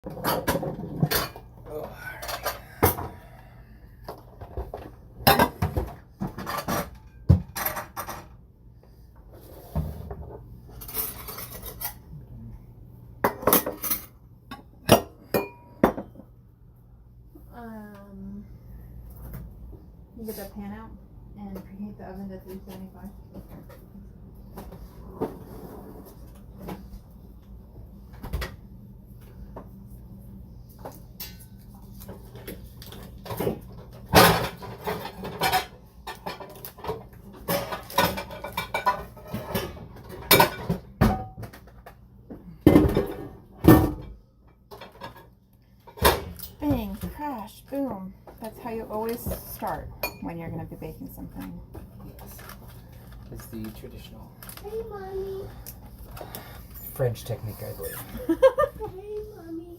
You get that pan out and preheat the oven to 375. Bang, crash, boom. That's how you always start when you're going to be baking something. Yes. It's the traditional Hey, Mommy. French technique, I believe. Hey, Mommy.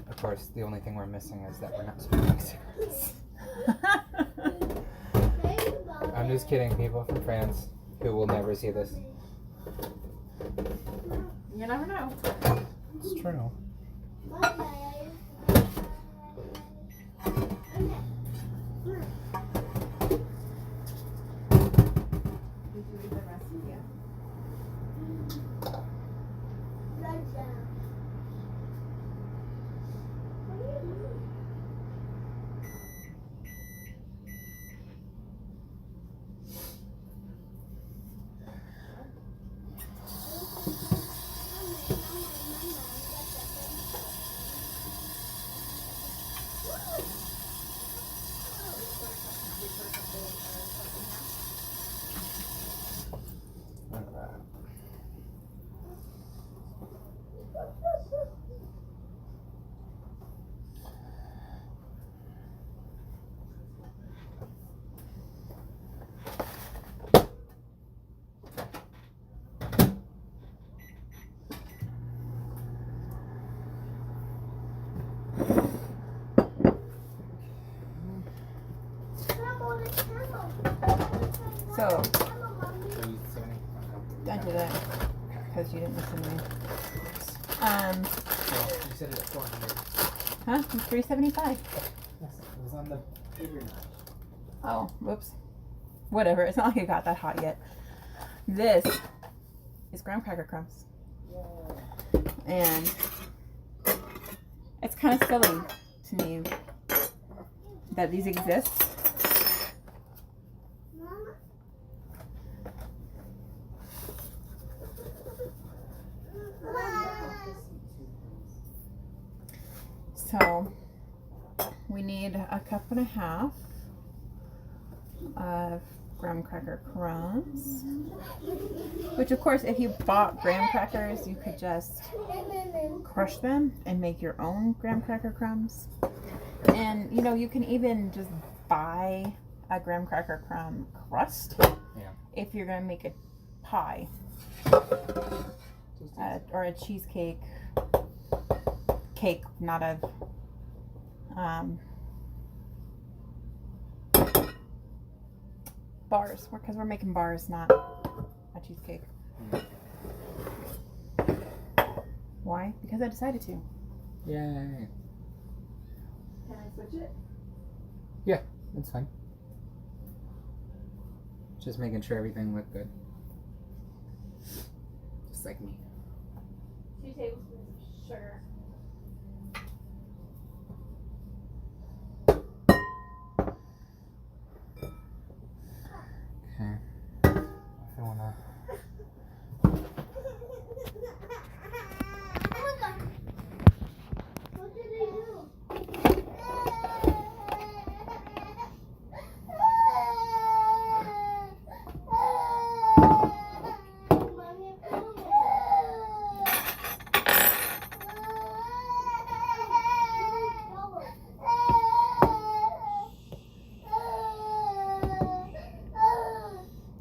Of course, the only thing we're missing is that we're not smoking cigarettes. Hey, Mommy. I'm just kidding, people from France who will never see this. You never know. It's true. Bye. Did you eat the rest of it? So, I did it because you didn't listen to me. Well, you said it at 400. Huh? It's 375. Yes, it was on the paper knife. Oh, whoops. Whatever. It's not like it got that hot yet. This is graham cracker crumbs. And it's kind of silly to me that these exist. So we need 1.5 cups of graham cracker crumbs, which of course if you bought graham crackers you could just crush them and make your own graham cracker crumbs. And you know, you can even just buy a graham cracker crumb crust if you're going to make a pie or a cheesecake cake, not a bars, because we're making bars, not a cheesecake. Why? Because I decided to. Yay. Can I switch it? Yeah, that's fine. Just making sure everything looked good. Just like me. 2 tablespoons of sugar. Okay. If I wanna. What did I do?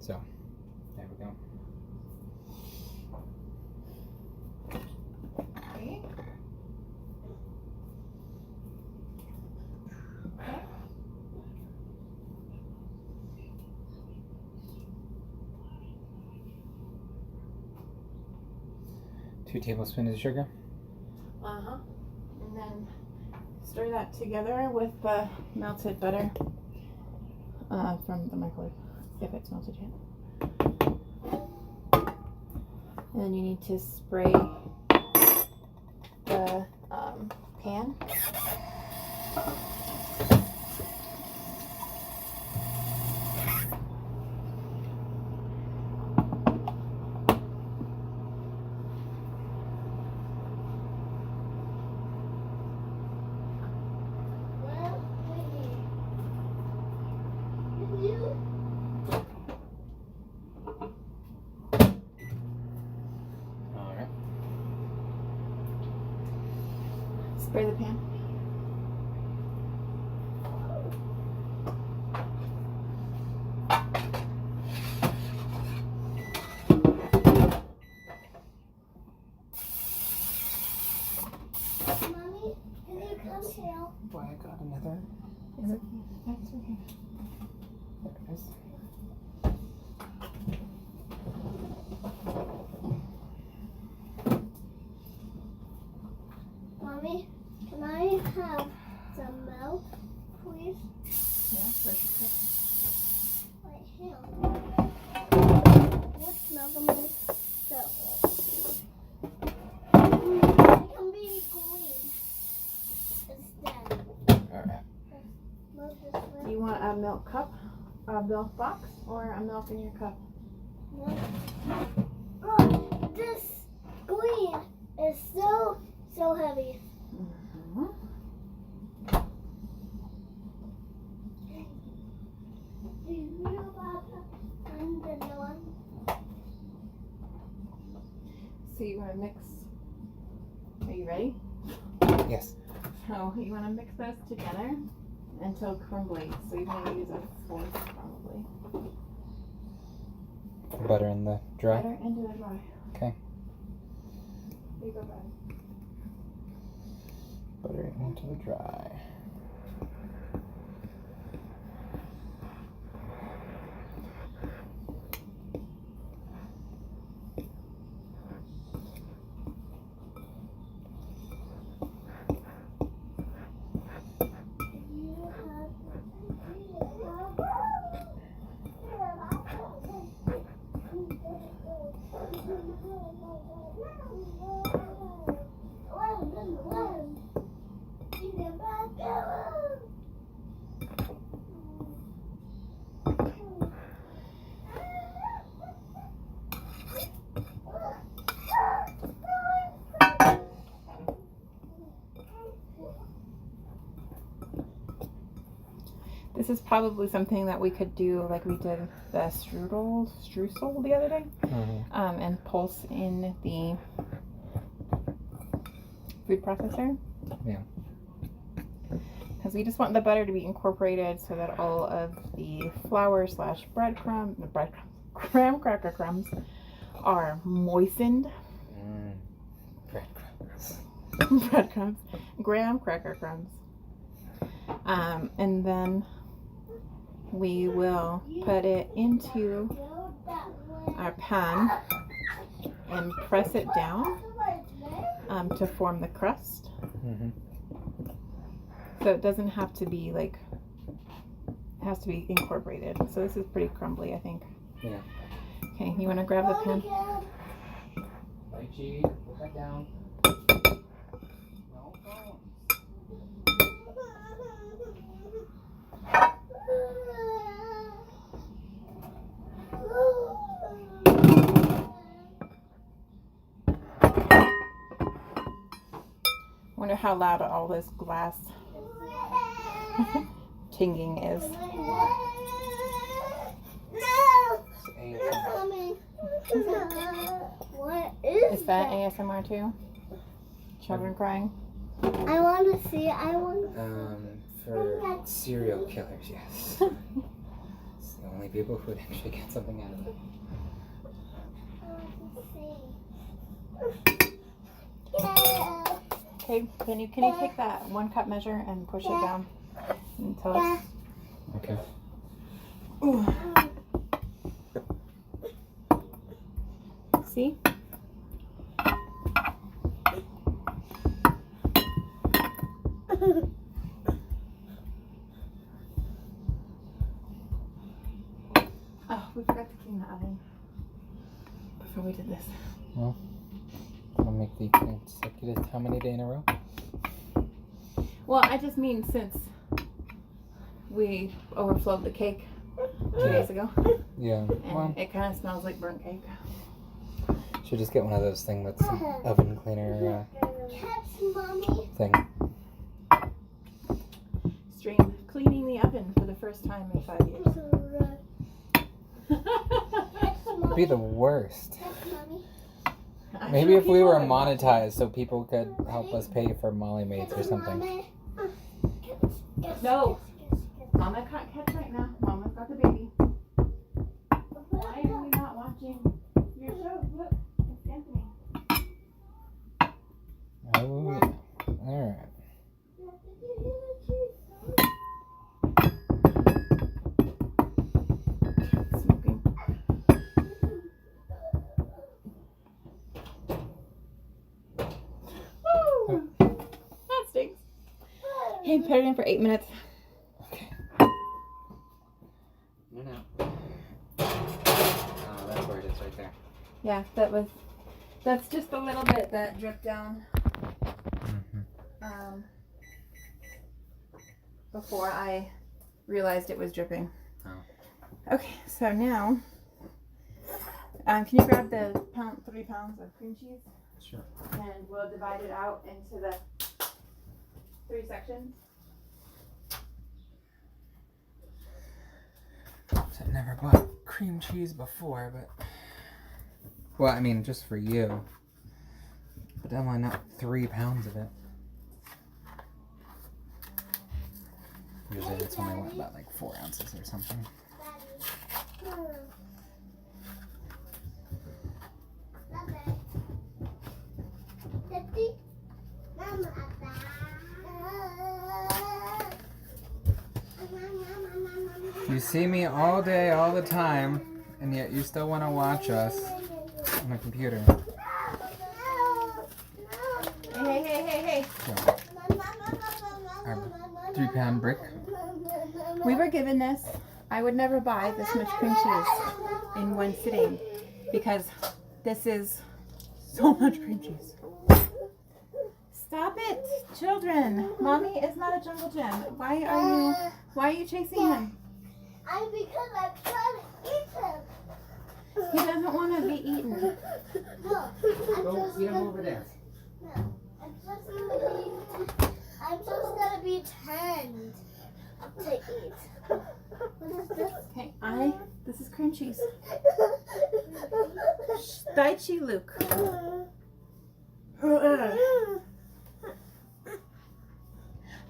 So, there we go. Okay. 2 tablespoons of sugar. And then stir that together with the melted butter from the microwave, if it's melted yet. And then you need to spray the pan. Alright. Spray the pan. Mommy, can you come here? Boy, I got another. Is it? That's okay. There it is. Mommy, can I have some milk, please? Yeah, where's your cup? Right here. What's milk on my stove? It can be green instead. Alright. Move this way. Do you want a milk cup, a milk box, or a milk in your cup? Oh, this green is so heavy. Mm-hmm. Do you know about the one? So you want to mix, are you ready? Yes. So you want to mix those together until crumbly. So you're going to use a fork probably. Butter in the dry. Butter into the dry. Okay. There you go, bud. Butter into the dry. This is probably something that we could do like we did the streusel the other day, and pulse in the food processor. Yeah. Because we just want the butter to be incorporated so that all of the flour / graham cracker crumbs are moistened. Breadcrumbs. Breadcrumbs, graham cracker crumbs. And then we will put it into our pan and press it down to form the crust. Mm-hmm. So it doesn't have to be like, it has to be incorporated. So this is pretty crumbly, I think. Yeah. Okay, you want to grab the pan? Lychee, put that down. No phones. Wonder how loud all this glass tinging is. What is Is that ASMR too? Children crying? I want to see. I want. For serial killers, yes. It's the only people who would actually get something out of it. Okay, can you take that 1 cup measure and push it down until it's Okay. see? Oh, we forgot to clean the oven before we did this. Well, I'll make the consecutive how many days in a row? Well, I just mean since we overflowed the cake 2 days ago. Yeah. And Well, it kind of smells like burnt cake. should just get one of those things that's an oven cleaner thing. Stream cleaning the oven for the first time in 5 years. It'd be the worst. I'm Maybe sure if we were people would. monetized so people could help us pay for Molly Mates or something. No. Mama can't catch right now. Mama's got the baby. Why are we not watching your show? Look, it's Anthony. Oh, yeah. Alright. Smoking. Woo! That stinks. Hey, put it in for 8 minutes. Okay. No. Oh, that's where it is right there. Yeah, that's just a little bit that dripped down before I realized it was dripping. Oh. Okay, so now, can you grab the 3 pounds of cream cheese? Sure. And we'll divide it out into the 3 sections. I've never bought cream cheese before, but... Well, I mean, just for you. But definitely not 3 pounds of it. Usually it's only about like 4 ounces or something. You see me all day, all the time, and yet you still want to watch us on a computer. Hey. So, our 3 pound brick. We were given this. I would never buy this much cream cheese in one sitting because this is so much cream cheese. Stop it, children. Mommy is not a jungle gym. Why are you chasing him? Because I'm trying to eat him. He doesn't want to be eaten. No, Go eat them over there. No, I'm just gonna be turned to eat. What is this? Okay, this is cream cheese. Daichi Luke.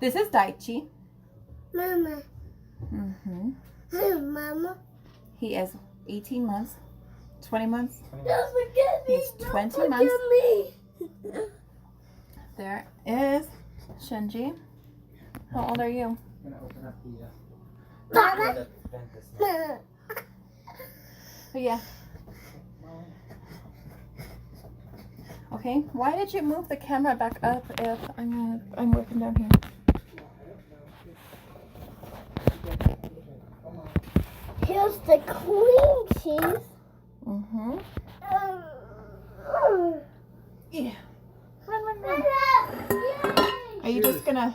This is Daichi. Mama. Mama. He is 18 months, 20 months. Don't forget me. He's 20 Don't months. forget me. There is Shinji. How old are you? I'm gonna open up Mama. Oh yeah. Okay. Why did you move the camera back up if I'm working down here? Here's the cream cheese. Yeah. Run. Are you just gonna?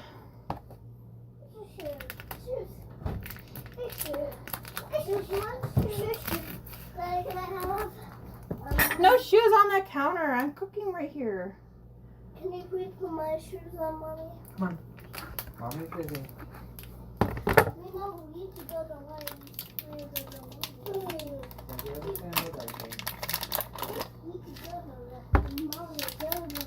No shoes on the counter. I'm cooking right here. Can you please put my shoes on, Mommy? Come on. Mommy's busy. We know we need to go the way. We need to go the way. Mommy, go the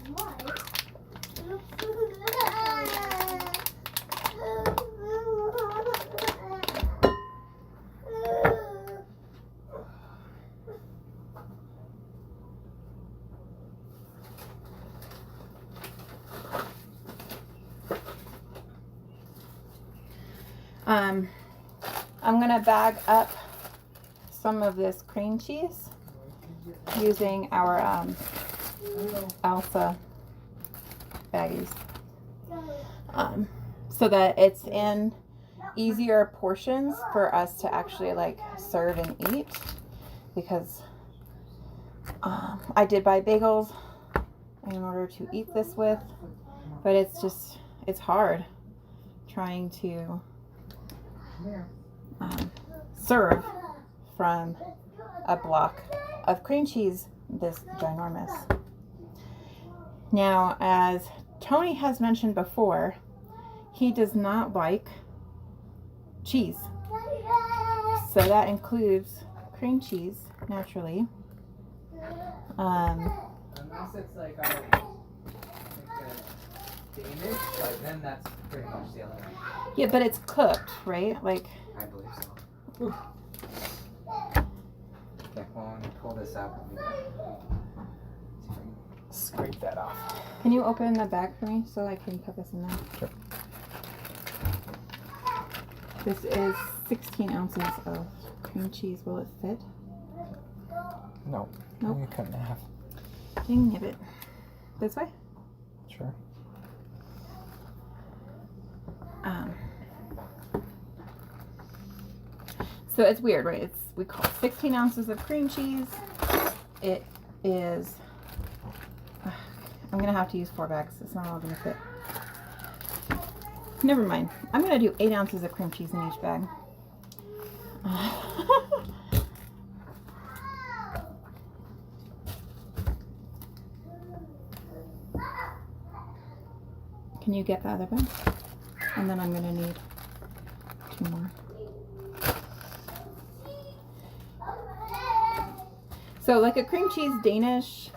I'm gonna bag up some of this cream cheese using our Alpha baggies. so that it's in easier portions for us to actually like serve and eat, because I did buy bagels in order to eat this with, but it's hard trying to serve from a block of cream cheese this ginormous. Now, as Tony has mentioned before, he does not like cheese. So that includes cream cheese, naturally. Unless it's like a Danish, like then that's pretty much the other way. Yeah, but it's cooked, right? Like, I believe so. Ooh. Okay, well, when you pull this out, let me see if I can scrape that off. can you open the bag for me so I can put this in there? Sure. This is 16 ounces of cream cheese. Will it fit? No. Nope. You cut it in half. Dang it. This way? Sure. So it's weird, right? We call it 16 ounces of cream cheese. It is, I'm gonna have to use 4 bags. It's not all gonna fit. Never mind. I'm gonna do 8 ounces of cream cheese in each bag. Can you get the other bag? And then I'm gonna need 2 more. So like a cream cheese Danish,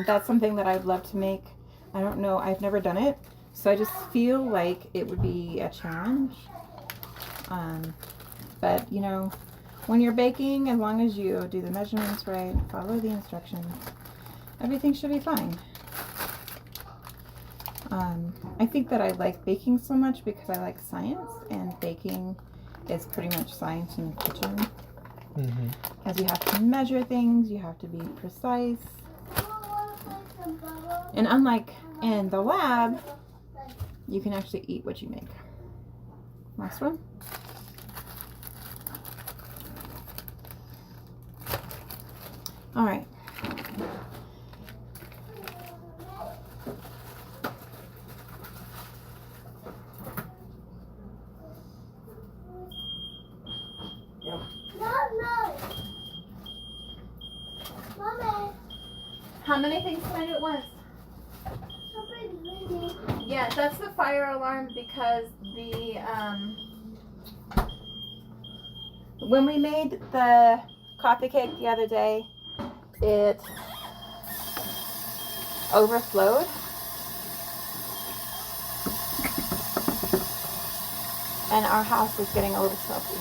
that's something that I'd love to make. I don't know, I've never done it, so I just feel like it would be a challenge. But you know, when you're baking, as long as you do the measurements right, follow the instructions, everything should be fine. I think that I like baking so much because I like science, and baking is pretty much science in the kitchen. Because you have to measure things, you have to be precise. And unlike in the lab, you can actually eat what you make. Last one. All right. How many things can I do at once? Yeah, that's the fire alarm, because the when we made the coffee cake the other day, it overflowed. And our house is getting a little smoky.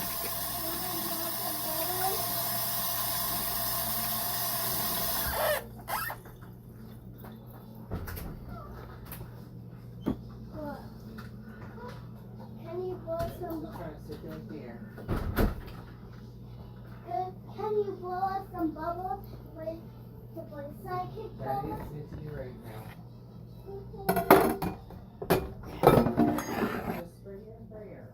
Can you blow us some bubbles with the sidekick That bubbles? needs to be right now. Just for your prayer.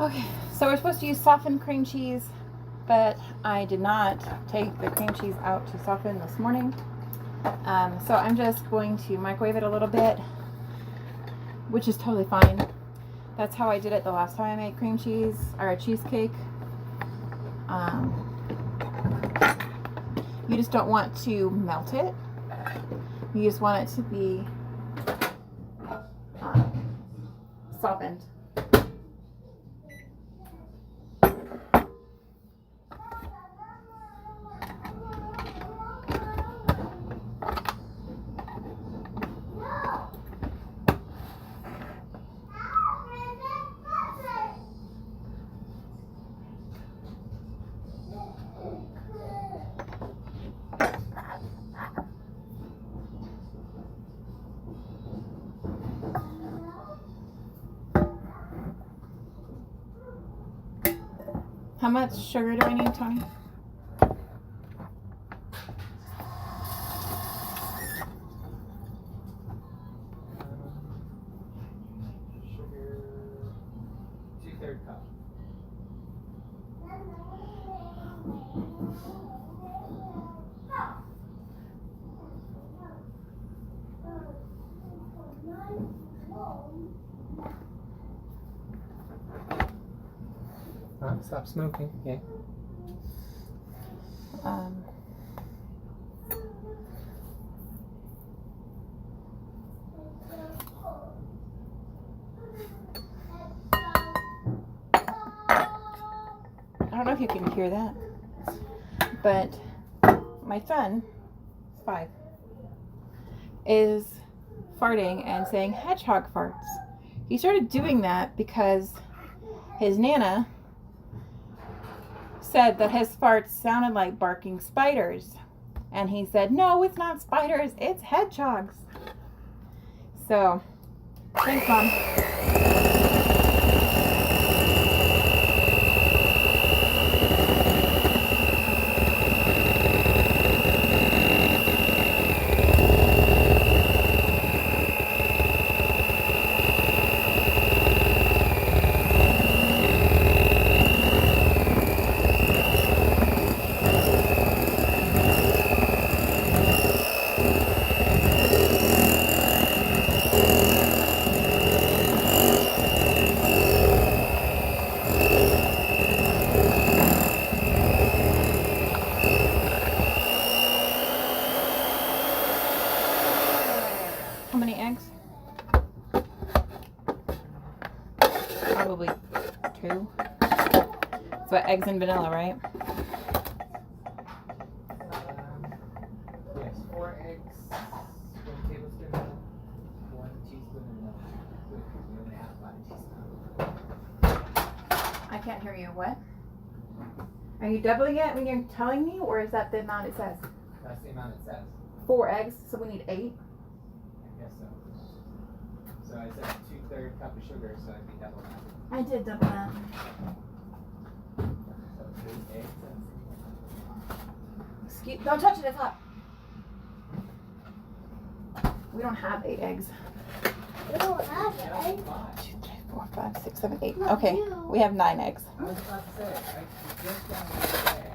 Okay, so we're supposed to use softened cream cheese, but I did not take the cream cheese out to soften this morning. So I'm just going to microwave it a little bit, which is totally fine. That's how I did it the last time I made cream cheese or a cheesecake. You just don't want to melt it. You just want it to be softened. How much sugar do I need, Tony? Sugar, 2/3 cup. Stop smoking. Yeah. I don't know if you can hear that, but my son, 5, is farting and saying hedgehog farts. He started doing that because his Nana said that his farts sounded like barking spiders. And he said, no, it's not spiders, it's hedgehogs. So, thanks, Mom. How many eggs? Probably 2. So eggs and vanilla, right? Yes, 4 eggs, 1 tablespoon milk, 1 teaspoon of milk. We only have 1 teaspoon. I can't hear you. What? Are you doubling it when you're telling me, or is that the amount it says? That's the amount it says. 4 eggs, so we need 8? I guess so. So I said 2/3 cup of sugar, so I'd be double that. I did double that. So 8 eggs. Don't touch it, it's hot. We don't have 8 eggs. We don't have it, right? 2, 3, 4, 5, 6, 7, 8. Okay, we have 9 eggs. I was about to say, I just got one egg.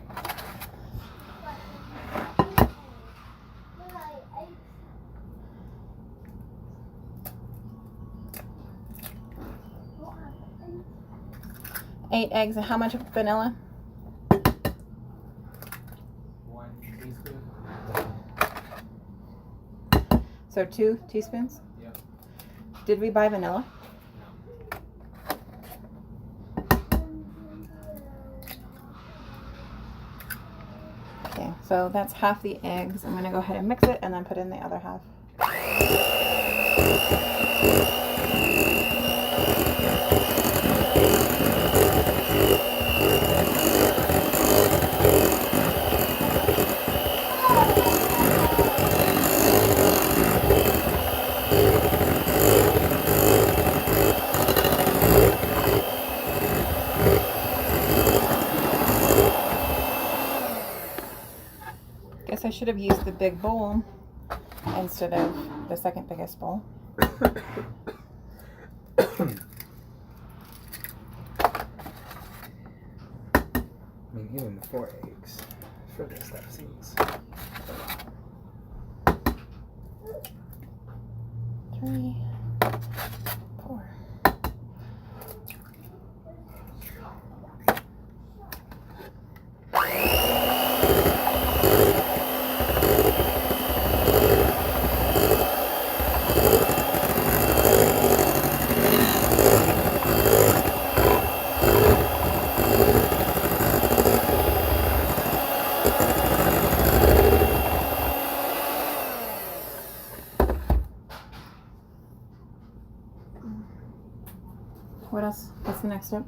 Eight eggs, and how much vanilla? 1 teaspoon. So 2 teaspoons? Yep. Did we buy vanilla? Okay, so that's half the eggs. I'm gonna go ahead and mix it and then put in the other half. Guess I should have used the big bowl instead of the second biggest bowl. I mean, even 4 eggs for this stuff seems. 3, 4. What else? What's the next step?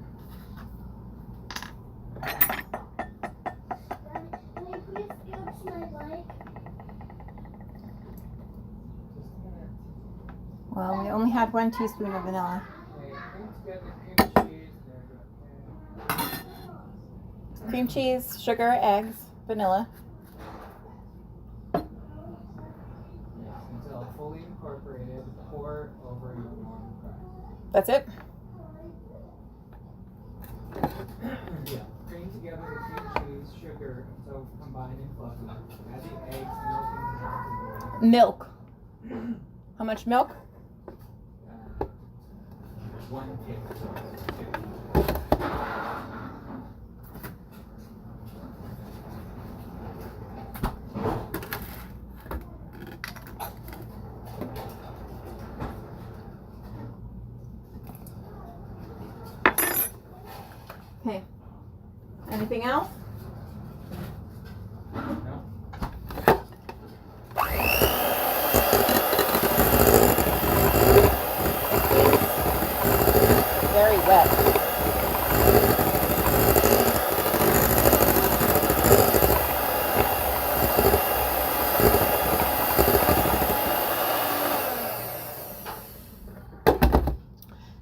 Well, we only had 1 teaspoon of vanilla. Cream cheese, sugar, eggs, vanilla. Until fully incorporated, pour over your warm fry. That's it? Yeah. Cream together the cream cheese, sugar until combined and fluffy. Add the eggs, milk, and Milk. How much milk? 1 tablespoon. Okay. Anything else? No? Very wet.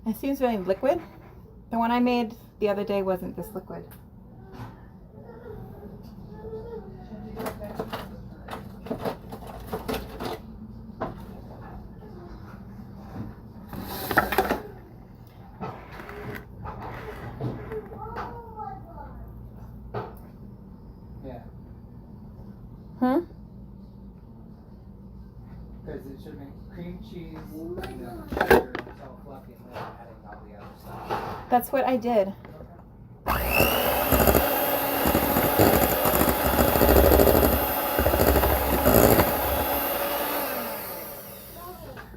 It seems very liquid. The one I made the other day wasn't this liquid. Yeah. Because it should make cream cheese and then sugar until fluffy and then adding all the other stuff. That's what I did.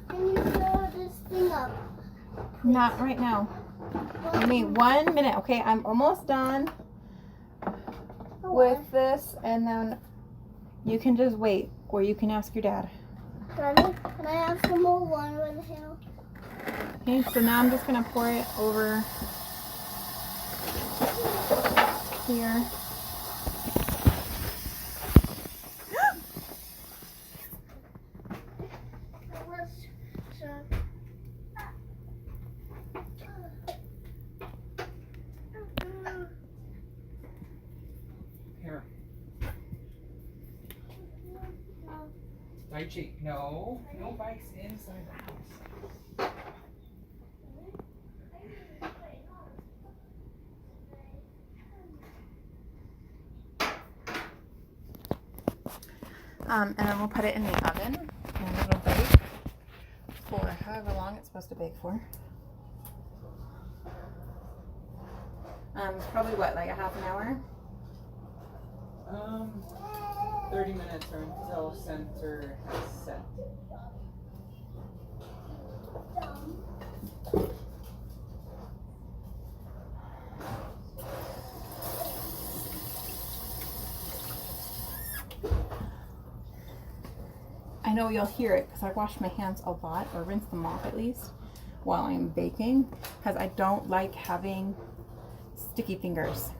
Can you fill this thing up? Not right now. Give me 1 minute, okay? I'm almost done with this, and then you can just wait, or you can ask your dad. Daddy, can I have some more water in the hill? Okay, so now I'm just gonna pour it over here. Here. Daichi, no bikes inside the house. And then we'll put it in the oven, and it'll bake for however long it's supposed to bake for. Probably what, like a half an hour? 30 minutes or until center has set. I know you'll hear it because I wash my hands a lot, or rinse them off at least, while I'm baking, because I don't like having sticky fingers.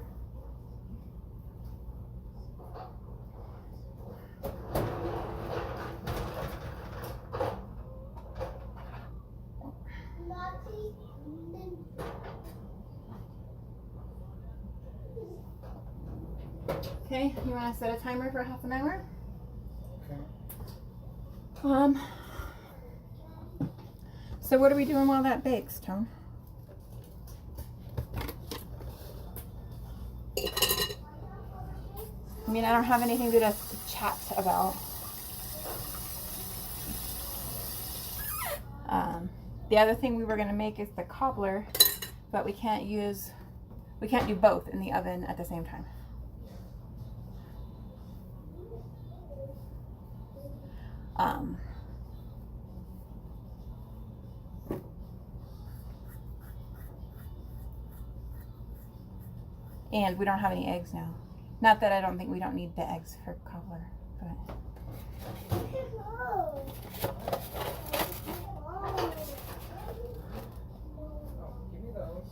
Okay, you want to set a timer for half an hour? Okay. So what are we doing while that bakes, Tone? I mean, I don't have anything to just chat about. The other thing we were going to make is the cobbler, but we can't do both in the oven at the same time. And we don't have any eggs now. Not that I don't think we don't need the eggs for cobbler, but. Oh, give me those.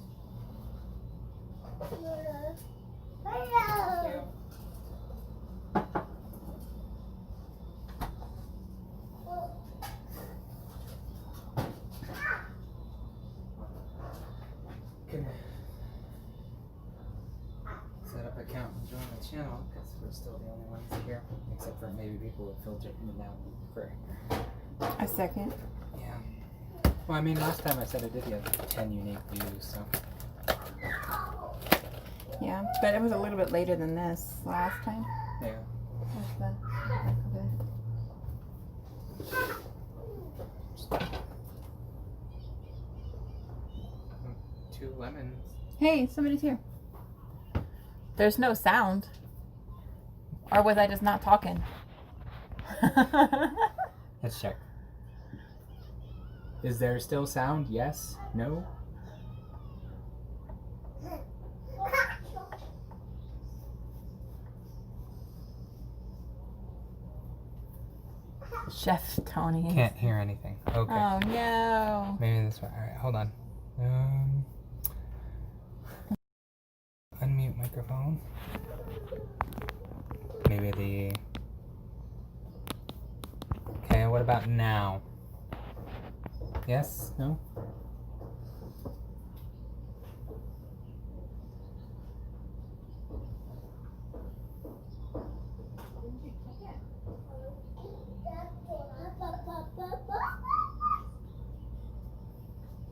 Thank you. Can set up a countdown. channel because we're still the only ones here, except for maybe people who filter in and out for A second. yeah. Well, I mean, last time I said I did get 10 unique views, so Yeah, but it was a little bit later than this last time. yeah. With the- Two lemons. Hey, somebody's here. There's no sound. Or was I just not talking? Let's check. Is there still sound? Yes? No? Chef Tony. Can't hear anything. Okay. Oh no. Maybe this one. Alright, hold on. Unmute microphone. Maybe the... Okay, what about now? Yes? No?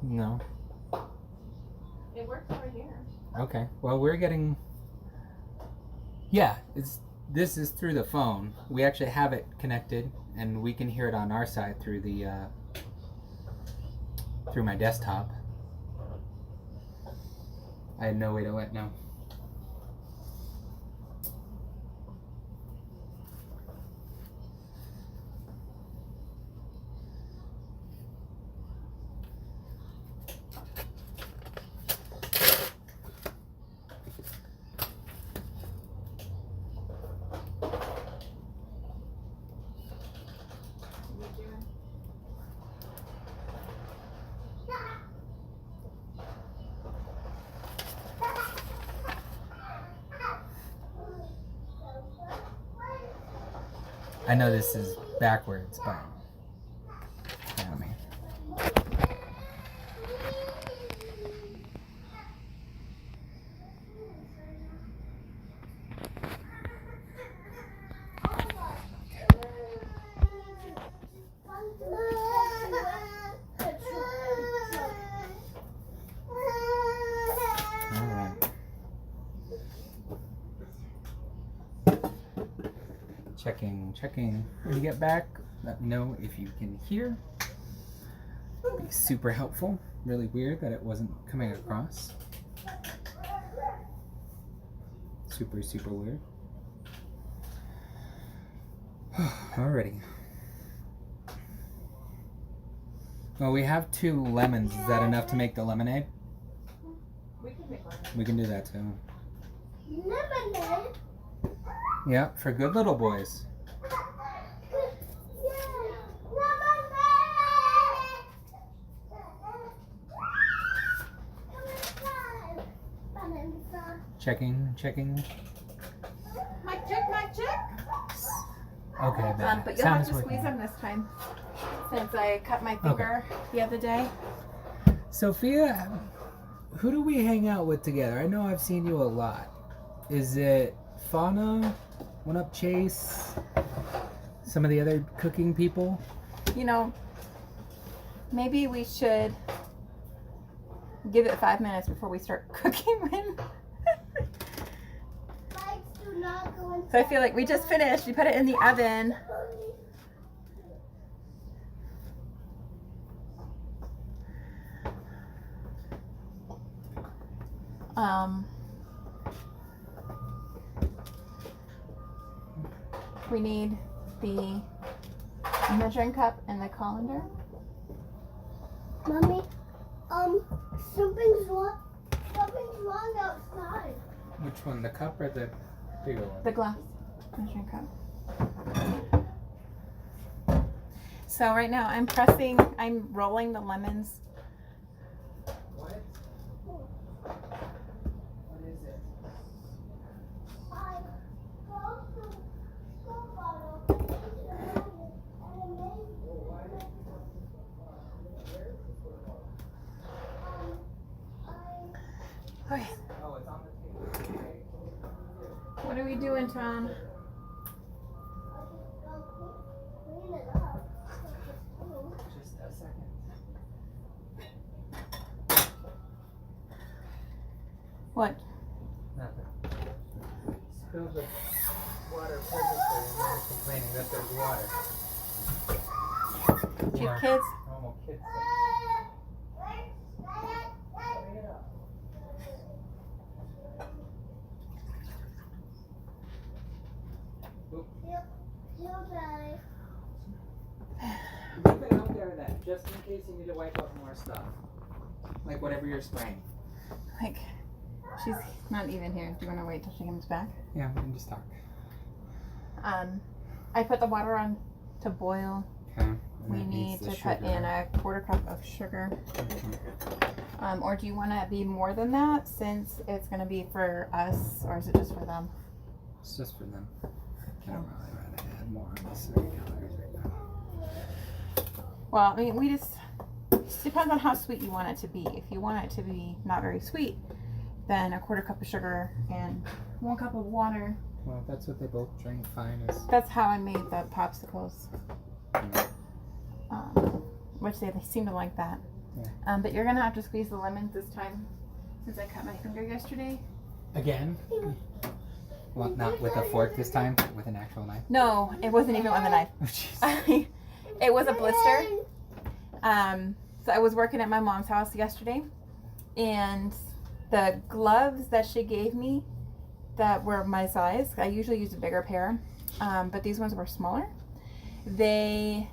No. It works over here. Okay. Well, we're getting... Yeah, this is through the phone. We actually have it connected, and we can hear it on our side through the through my desktop. I had no way to let know. I know this is backwards, but I mean. All right. Checking. When you get back, let me know if you can hear. It'd be super helpful. Really weird that it wasn't coming across. Super weird. Alrighty. Well, we have 2 lemons. Is that enough to make the lemonade? We can make one. We can do that too. Lemonade. Yeah, for good little boys. Checking. Mic check. Okay, then. But you'll have to squeeze them this time, since I cut my finger the other day. Sophia, who do we hang out with together? I know I've seen you a lot. Is it Fauna? One Up Chase? Some of the other cooking people? You know, maybe we should give it 5 minutes before we start cooking. So I feel like we just finished. We put it in the oven. We need the measuring cup and the colander. Mommy, something's wrong outside. Which one, the cup or the bigger one? The glass measuring cup. So right now I'm rolling the lemons. What? What is it? Okay. Oh, it's on the table. What are we doing, Tom? Clean it up. Just a second. What? Nothing. Spilled the water purposely and then complaining that there's water. Cute More kids? normal kids things. Clean it up. Okay. Leave it out there then, just in case you need to wipe up more stuff. Like whatever you're spraying. Like, she's not even here. Do you want to wait till she comes back? Yeah, we can just talk. I put the water on to boil. Okay. We need to cut in a 1/4 cup of sugar. Or do you want to be more than that since it's going to be for us, or is it just for them? It's just for them. I don't really rather add more unnecessary calories right now. Well, I mean, it depends on how sweet you want it to be. If you want it to be not very sweet, then a 1/4 cup of sugar and 1 cup of water. Well, that's what they both drink fine as. That's how I made the popsicles. Which they seem to like that. Yeah. But you're gonna have to squeeze the lemons this time, since I cut my finger yesterday. Again? Well, not with a fork this time, with an actual knife. No, it wasn't even on the knife. Oh, jeez. It was a blister. So I was working at my mom's house yesterday, and the gloves that she gave me that were my size, I usually use a bigger pair, but these ones were smaller. They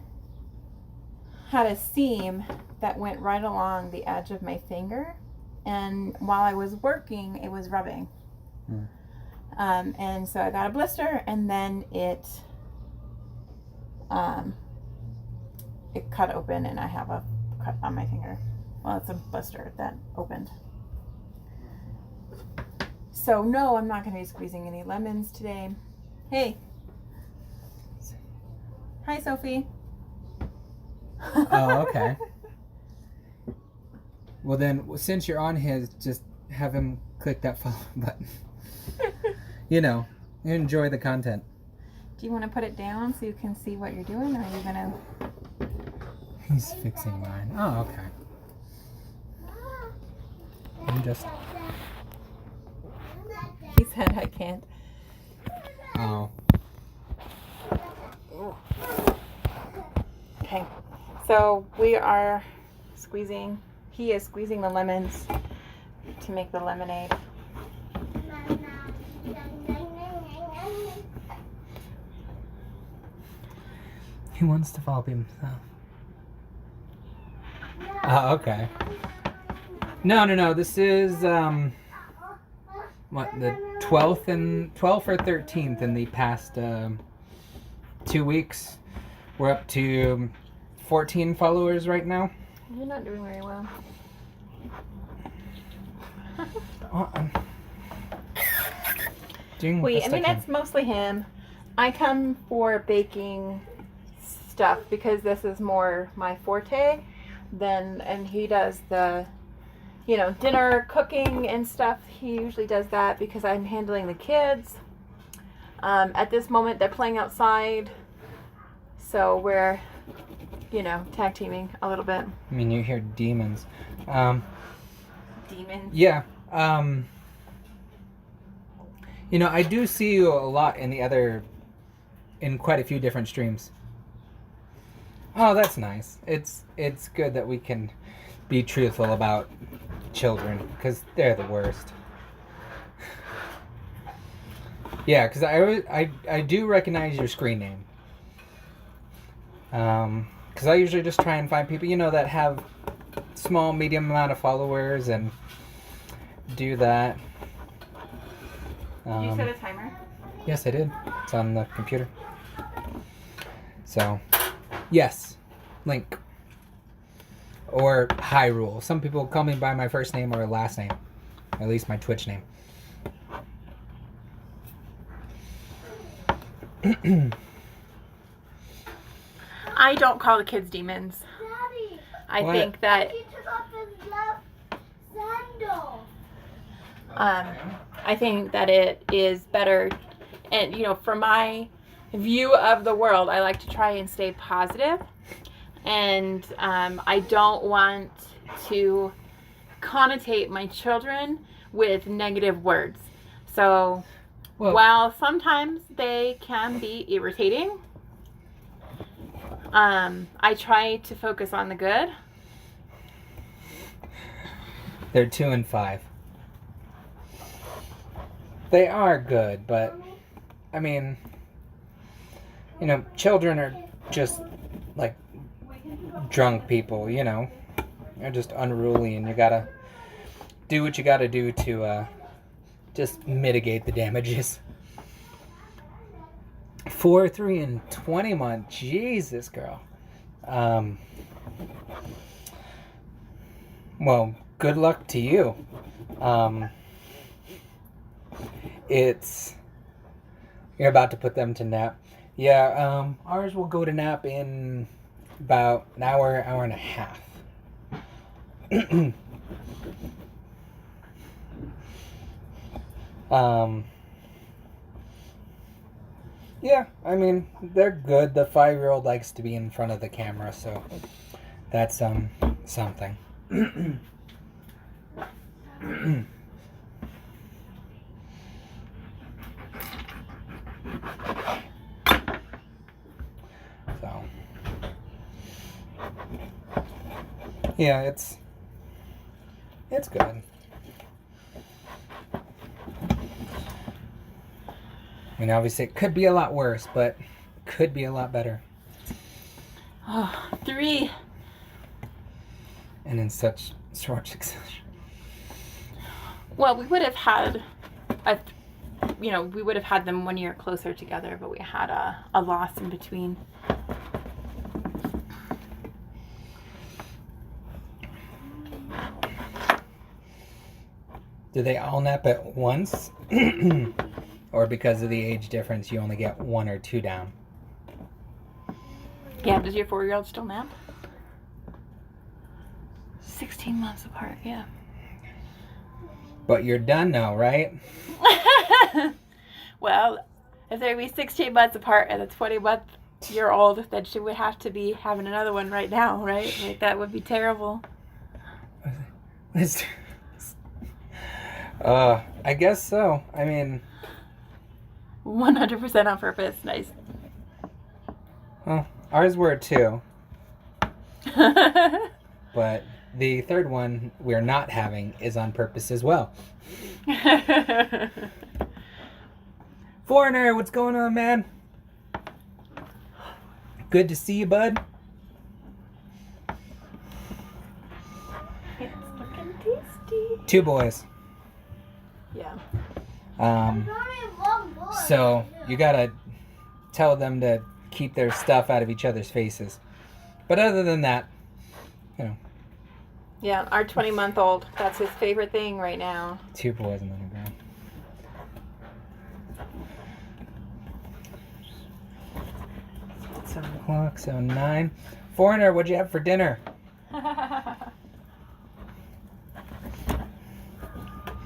had a seam that went right along the edge of my finger, and while I was working, it was rubbing. And so I got a blister, and then it cut open, and I have a cut on my finger. Well, it's a blister that opened. So no, I'm not going to be squeezing any lemons today. Hey. Hi, Sophie. Oh, okay. Well then, since you're on his, just have him click that follow button. You know, enjoy the content. Do you want to put it down so you can see what you're doing, or are you going to... He's fixing mine. Oh, okay. I'm just... He said I can't. Oh. Okay. So we are squeezing, he is squeezing the lemons to make the lemonade. He wants to follow himself. Oh, okay. No. This is, what, the 12th or 13th in the past 2 weeks. We're up to 14 followers right now. You're not doing very well. Doing Wait, I best mean, can. that's mostly him. I come for baking stuff because this is more my forte and he does the, dinner cooking and stuff. He usually does that because I'm handling the kids. At this moment, they're playing outside, so we're, tag teaming a little bit. I mean, you hear demons. Demons? Yeah. I do see you a lot in quite a few different streams. Oh, that's nice. It's good that we can be truthful about children, because they're the worst. Yeah, because I do recognize your screen name. Because I usually just try and find people, that have small, medium amount of followers and do that. Did you set a timer? Yes, I did. It's on the computer. So, yes, Link. Or Hyrule. Some people call me by my first name or last name. At least my Twitch name. I don't call the kids demons. Daddy, I What? think that he took off his left sandal. I think that it is better. and for my view of the world, I like to try and stay positive, and I don't want to connotate my children with negative words. So while sometimes they can be irritating, I try to focus on the good. They're 2 and 5. They are good, but I mean, children are just like drunk people, They're just unruly, and you gotta do what you gotta do to just mitigate the damages. 4, 3, and 20 month. Jesus, girl. Well, good luck to you. You're about to put them to nap. Yeah, ours will go to nap in about an hour and a half. Yeah, I mean, they're good. The 5-year-old likes to be in front of the camera, so that's something. So, yeah, it's good. I mean, obviously, it could be a lot worse, but it could be a lot better. Oh, 3. And in such short succession. Well, we would have had we would have had them 1 year closer together, but we had a loss in between. Do they all nap at once? Or because of the age difference, you only get 1 or 2 down? Yeah, does your 4-year-old still nap? 16 months apart, yeah. But you're done now, right? Well, if they'd be 16 months apart and a 20-month-year-old, then she would have to be having another one right now, right? Like, that would be terrible. I guess so. I mean... 100% on purpose. Nice. Well, ours were 2. But the third one we're not having is on purpose as well. Foreigner, what's going on, man? Good to see you, bud. It's looking tasty. 2 boys. Yeah. So you gotta tell them to keep their stuff out of each other's faces. But other than that, Yeah, our 20-month-old, that's his favorite thing right now. 2 boys in the ground. $7 so 9. Foreigner, what'd you have for dinner?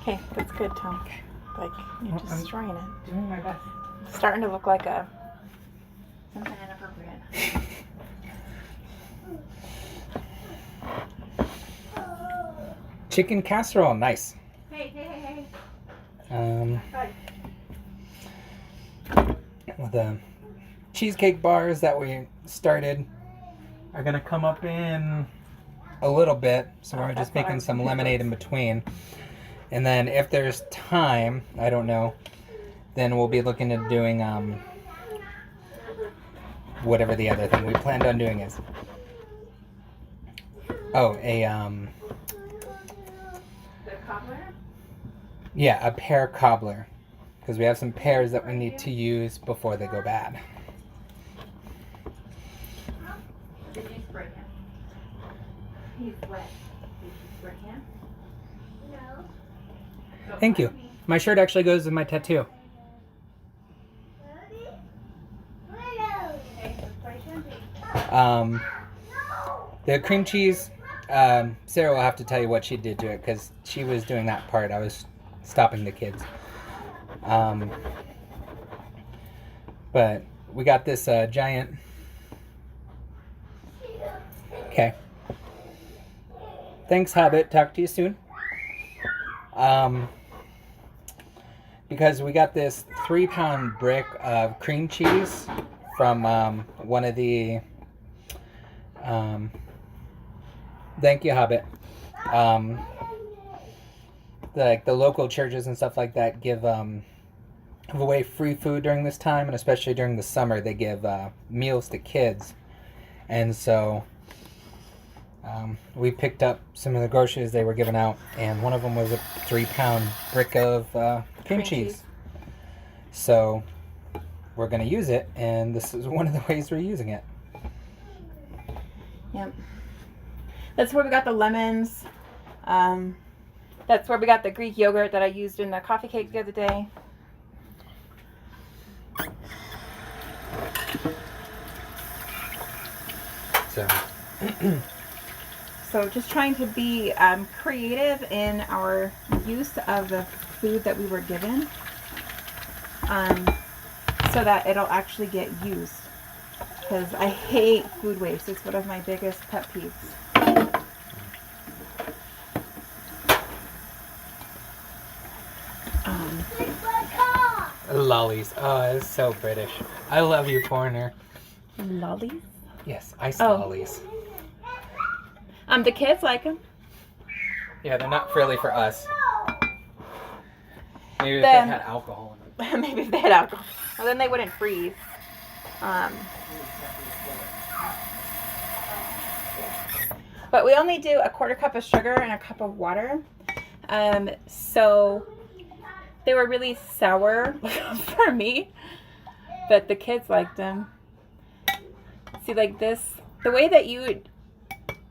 Okay, that's good, Tom. Like, you're destroying it. Doing my best. It's starting to look like something inappropriate. Chicken casserole, nice. Hey. Well, the cheesecake bars that we started are gonna come up in a little bit, so we're just making some lemonade in between. And then if there's time, I don't know, then we'll be looking at doing whatever the other thing we planned on doing is. Oh, The cobbler? yeah, a pear cobbler, because we have some pears that we need to use before they go bad. Did you spray him? He's wet. Did you spray him? No. Thank you. My shirt actually goes with my tattoo. The cream cheese, Sarah will have to tell you what she did to it because she was doing that part. I was stopping the kids. But we got this giant. Okay. Thanks, Hobbit. Talk to you soon. Because we got this 3-pound brick of cream cheese from one of the. Thank you, Hobbit. The local churches and stuff like that give away free food during this time, and especially during the summer, they give meals to kids. And so we picked up some of the groceries they were giving out, and one of them was a 3-pound brick of cream cheese. So we're going to use it, and this is one of the ways we're using it. Yep. That's where we got the lemons. That's where we got the Greek yogurt that I used in the coffee cake the other day. So just trying to be creative in our use of the food that we were given, so that it'll actually get used. Because I hate food waste. It's one of my biggest pet peeves. Lollies. Oh, it's so British. I love you, foreigner. Lollies? Yes, iced lollies. The kids like them. Yeah, they're not really for us. Maybe if they had alcohol in them. Maybe if they had alcohol. Well, then they wouldn't freeze. But we only do a 1/4 cup of sugar and a cup of water. So they were really sour for me, but the kids liked them. See, like this, the way that you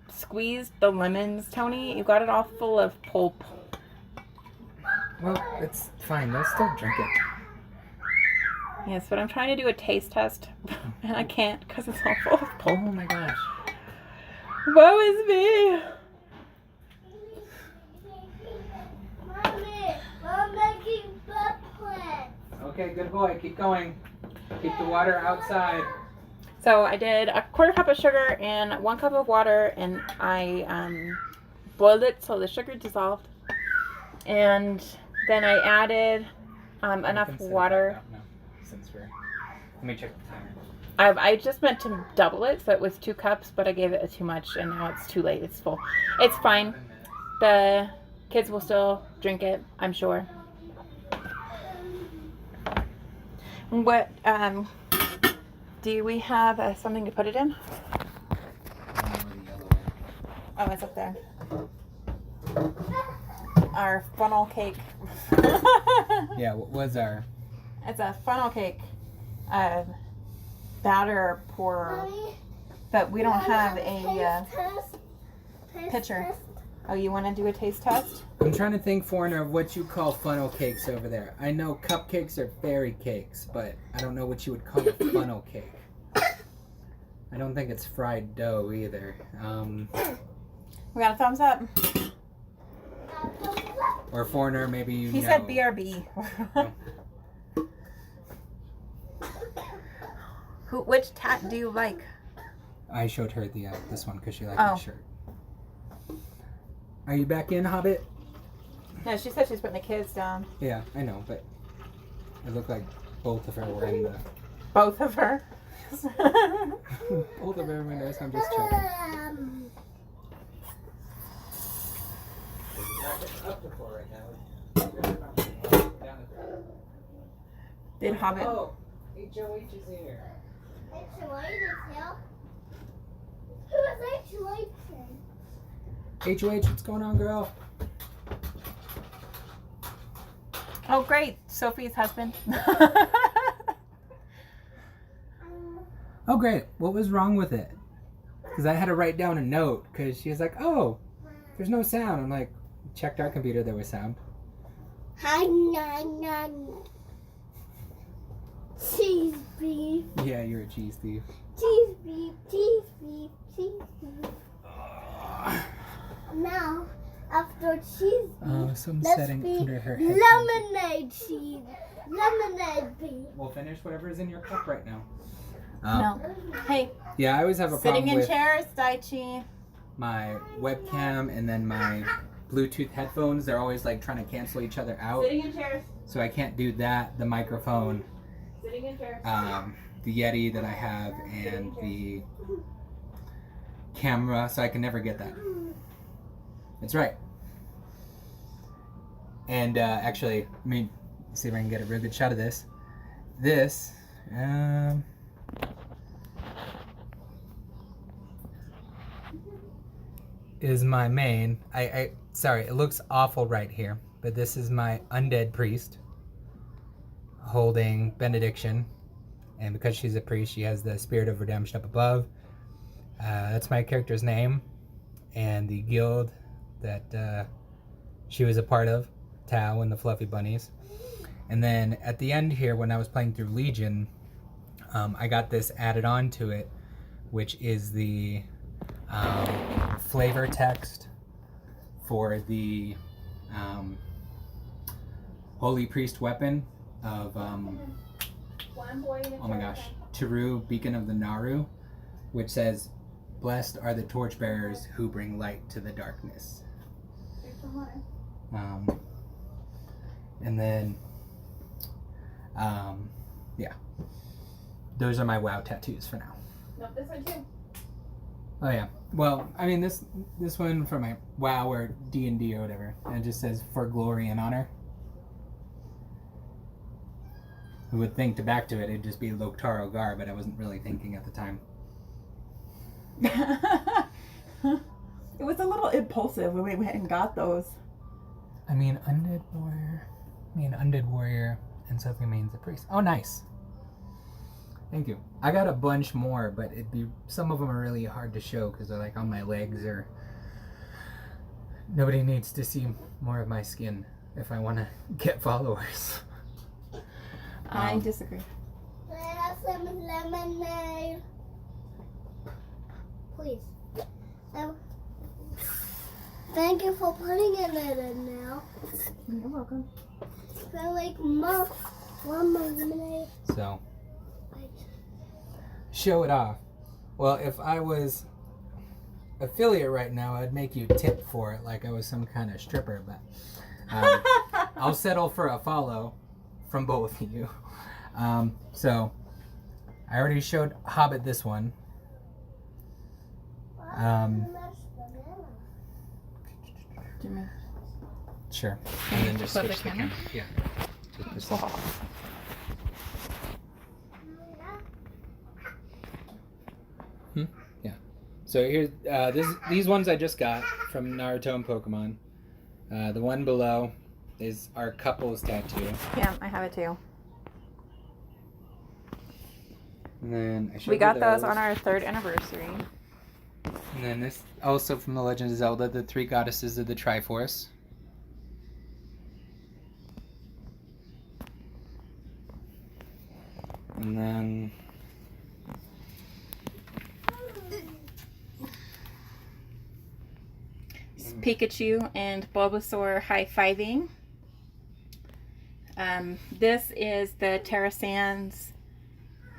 squeezed the lemons, Tony, you got it all full of pulp. Well, it's fine. They'll still drink it. Yes, but I'm trying to do a taste test, and I can't because it's all full of pulp. Oh my gosh. Woe is me. Mommy, I'm making butt. Okay, good boy. Keep going. Keep the water outside. So I did a 1/4 cup of sugar and 1 cup of water, and I boiled it so the sugar dissolved. And then I added enough water. No, since we're... Let me check the timer. I just meant to double it, so it was 2 cups, but I gave it too much, and now it's too late. It's full. It's fine. The kids will still drink it, I'm sure. What, do we have something to put it in? Oh, it's up there. Our funnel cake. Yeah, what was our... It's a funnel cake batter pourer, but we don't have a pitcher. Oh, you want to do a taste test? I'm trying to think, foreigner, of what you call funnel cakes over there. I know cupcakes are fairy cakes, but I don't know what you would call a funnel cake. I don't think it's fried dough either. We got a thumbs up. Or foreigner, maybe you He know. said BRB. Which tat do you like? I showed her the this one because she liked Oh. my shirt. Are you back in, Hobbit? No, she said she's putting the kids down. Yeah, I know, but it looked like both of her were in the... Both of her. Both of her were in there, so I'm just checking. Did Hobbit? Oh, HOH is here. Who is HOH, what's going on, girl? Oh, great. Sophie's husband. Oh, great. What was wrong with it? Because I had to write down a note because she was like, oh, there's no sound. I'm like, checked our computer, there was sound. Cheese beef. Yeah, you're a cheese thief. Cheese beef. Cheese beef. Cheese beef. Now, after extra cheese. Oh, some Let's setting be under her head. lemonade cheese. Lemonade bee. We'll finish whatever's in your cup right now. No. Hey, Yeah, I always have a sitting problem in with chairs, Daichi. my webcam and then my Bluetooth headphones. They're always like trying to cancel each other out. Sitting in chairs. So I can't do that. The microphone, Sitting in chairs. the Yeti that I have, and the camera. So I can never get that. That's right. And actually, let me see if I can get a real good shot of this. This, is my main. Sorry, it looks awful right here, but this is my undead priest holding benediction, and because she's a priest, she has the spirit of redemption up above. That's my character's name, and the guild that she was a part of, Tao and the Fluffy Bunnies. And then at the end here, when I was playing through Legion, I got this added on to it, which is the flavor text for the Holy Priest weapon of, oh my gosh, Teru, Beacon of the Naru, which says, "Blessed are the torchbearers who bring light to the darkness." And then, yeah, those are my WoW tattoos for now. Nope, this one too. Oh yeah. Well, I mean this one for my WoW or D&D or whatever. And it just says "for glory and honor." Who would think to back to it, it'd just be Loktar Ogar, but I wasn't really thinking at the time. It was a little impulsive when we went and got those. I mean undead warrior, and Sophie means a priest. Oh, nice. Thank you. I got a bunch more, but some of them are really hard to show because they're like on my legs, or nobody needs to see more of my skin if I want to get followers. I disagree. Can I have some lemonade? Please. Thank you for putting it in now. You're welcome. I like one more lemonade. So, show it off. Well, if I was affiliate right now, I'd make you tip for it like I was some kind of stripper, but I'll settle for a follow from both of you. So, I already showed Hobbit this one. Jimmy. Sure. And then just Flip switch the the camera? camera. Yeah. Just this one. Yeah. So here's these ones I just got from Naruto and Pokemon. The one below is our couple's tattoo. Yeah, I have it too. And then I showed We you got those on our 3rd anniversary. And then this also from The Legend of Zelda, the 3 goddesses of the Triforce. And then Pikachu and Bulbasaur high-fiving. This is the Terra Sans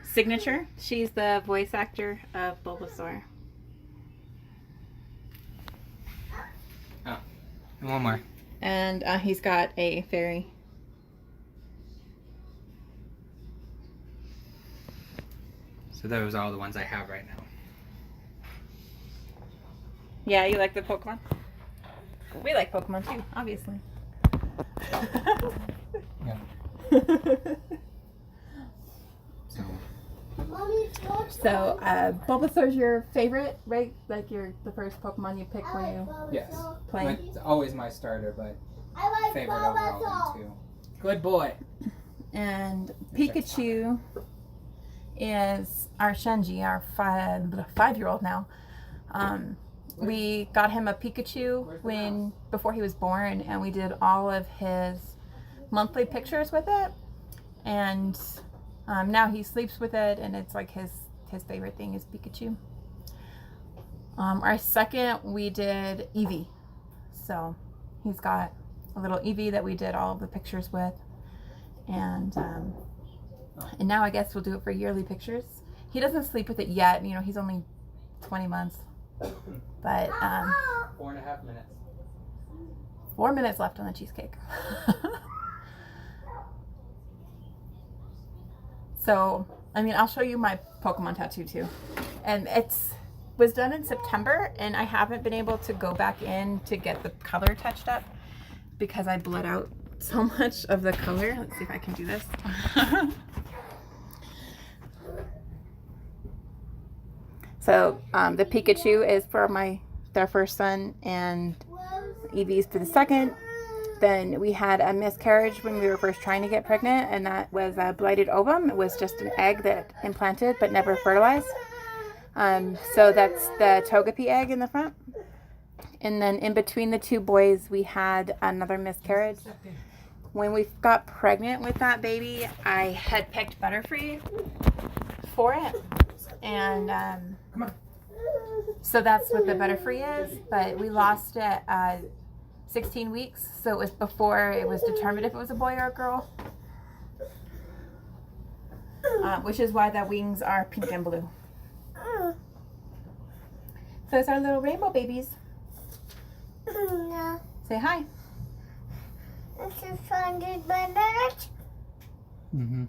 signature. She's the voice actor of Bulbasaur. Oh, and one more. And he's got a fairy. So those are all the ones I have right now. Yeah, you like the Pokemon? We like Pokemon too, obviously. Yeah. So Mommy, So, Bulbasaur's your favorite, right? Like the first Pokemon you pick when you yes, play? it's always my starter, but I like favorite overall Bulbasaur. then too. Good boy. And Pikachu is our Shenji, our 5-year-old now. We got him a Pikachu before he was born, and we did all of his monthly pictures with it. And now he sleeps with it, and it's like his favorite thing is Pikachu. Our second, we did Eevee. So He's got a little Evie that we did all of the pictures with. And now I guess we'll do it for yearly pictures. He doesn't sleep with it yet. You know, he's only 20 months. But 4.5 minutes. 4 minutes left on the cheesecake. So, I mean, I'll show you my Pokemon tattoo too. And was done in September, and I haven't been able to go back in to get the color touched up because I bled out so much of the color. Let's see if I can do this. So the Pikachu is for their first son, and Evie's for the second. Then we had a miscarriage when we were first trying to get pregnant, and that was a blighted ovum. It was just an egg that implanted but never fertilized. So that's the Togepi egg in the front. And then in between the two boys, we had another miscarriage. When we got pregnant with that baby, I had picked Butterfree for it. And so that's what the Butterfree is. But we lost it at 16 weeks. So it was before it was determined if it was a boy or a girl. Which is why the wings are pink and blue. So it's our little rainbow babies. No. Say hi. This is funded by that. Mm-hmm.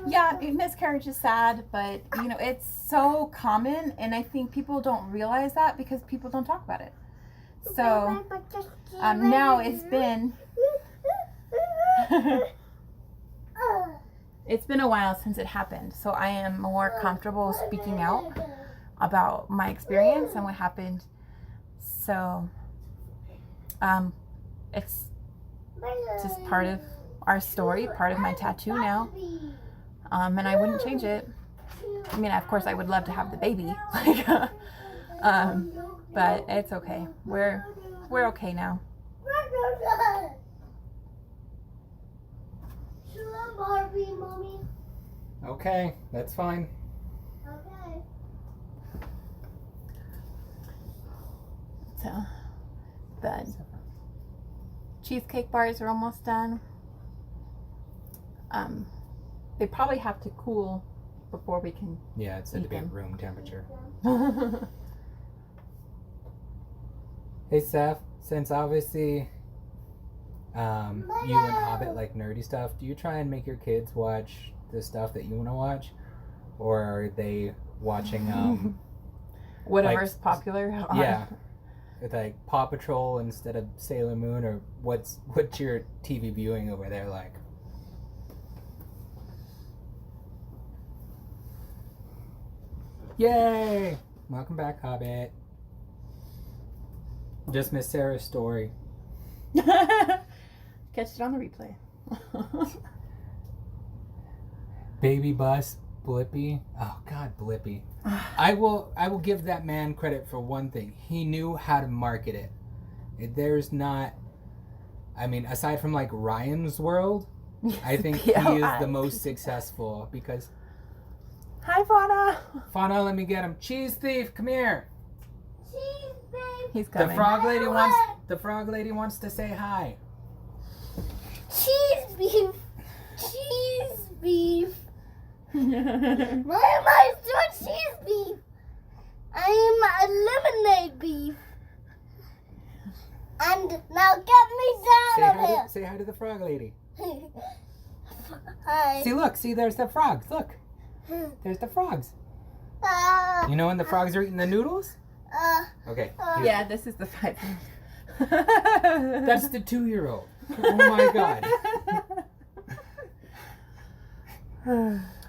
Yeah, miscarriage is sad, but you know, it's so common, and I think people don't realize that because people don't talk about it. So now it's been it's been a while since it happened, so I am more comfortable speaking out about my experience and what happened. So it's just part of our story, part of my tattoo now, and I wouldn't change it. I mean, of course I would love to have the baby, like, but it's okay. We're okay now. Barbie, mommy. Okay, that's fine. Okay. So the cheesecake bars are almost done. They probably have to cool before we can. Yeah, it's said to be them. room temperature. Hey, Seth, since obviously you and Hobbit like nerdy stuff, do you try and make your kids watch the stuff that you want to watch? Or are they watching Whatever's like, popular. yeah, with like Paw Patrol instead of Sailor Moon, or what's your TV viewing over there like? Yay! Welcome back, Hobbit. Just missed Sarah's story. Catch it on the replay. Baby Bus, Blippi. Oh God, Blippi. I will give that man credit for one thing. He knew how to market it. There's not, I mean, aside from like Ryan's World, I think he is the most successful because. Hi, Fauna. Fauna, let me get him. Cheese thief, come here. Cheese, babe. He's coming. The frog lady wants to say hi. Cheese beef. Cheese beef. Why am I doing cheese beef? I am a lemonade beef. And now get me down of here. Say hi to the frog lady. Hi. See, there's the frogs. Look. There's the frogs. You know when the frogs are eating the noodles? Okay. Yeah, this is the 5. That's the 2-year-old. Oh my God.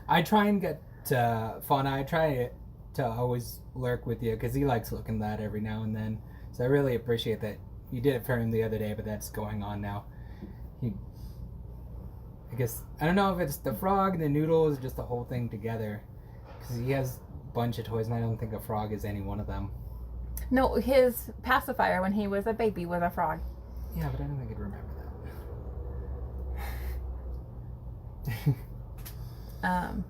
I try and get Fauna. I try to always lurk with you because he likes looking at that every now and then. So I really appreciate that. You did it for him the other day, but that's going on now. I guess, I don't know if it's the frog, the noodles, or just the whole thing together. Because he has a bunch of toys, and I don't think a frog is any one of them. No, his pacifier when he was a baby was a frog. Yeah, but I don't think I'd remember that.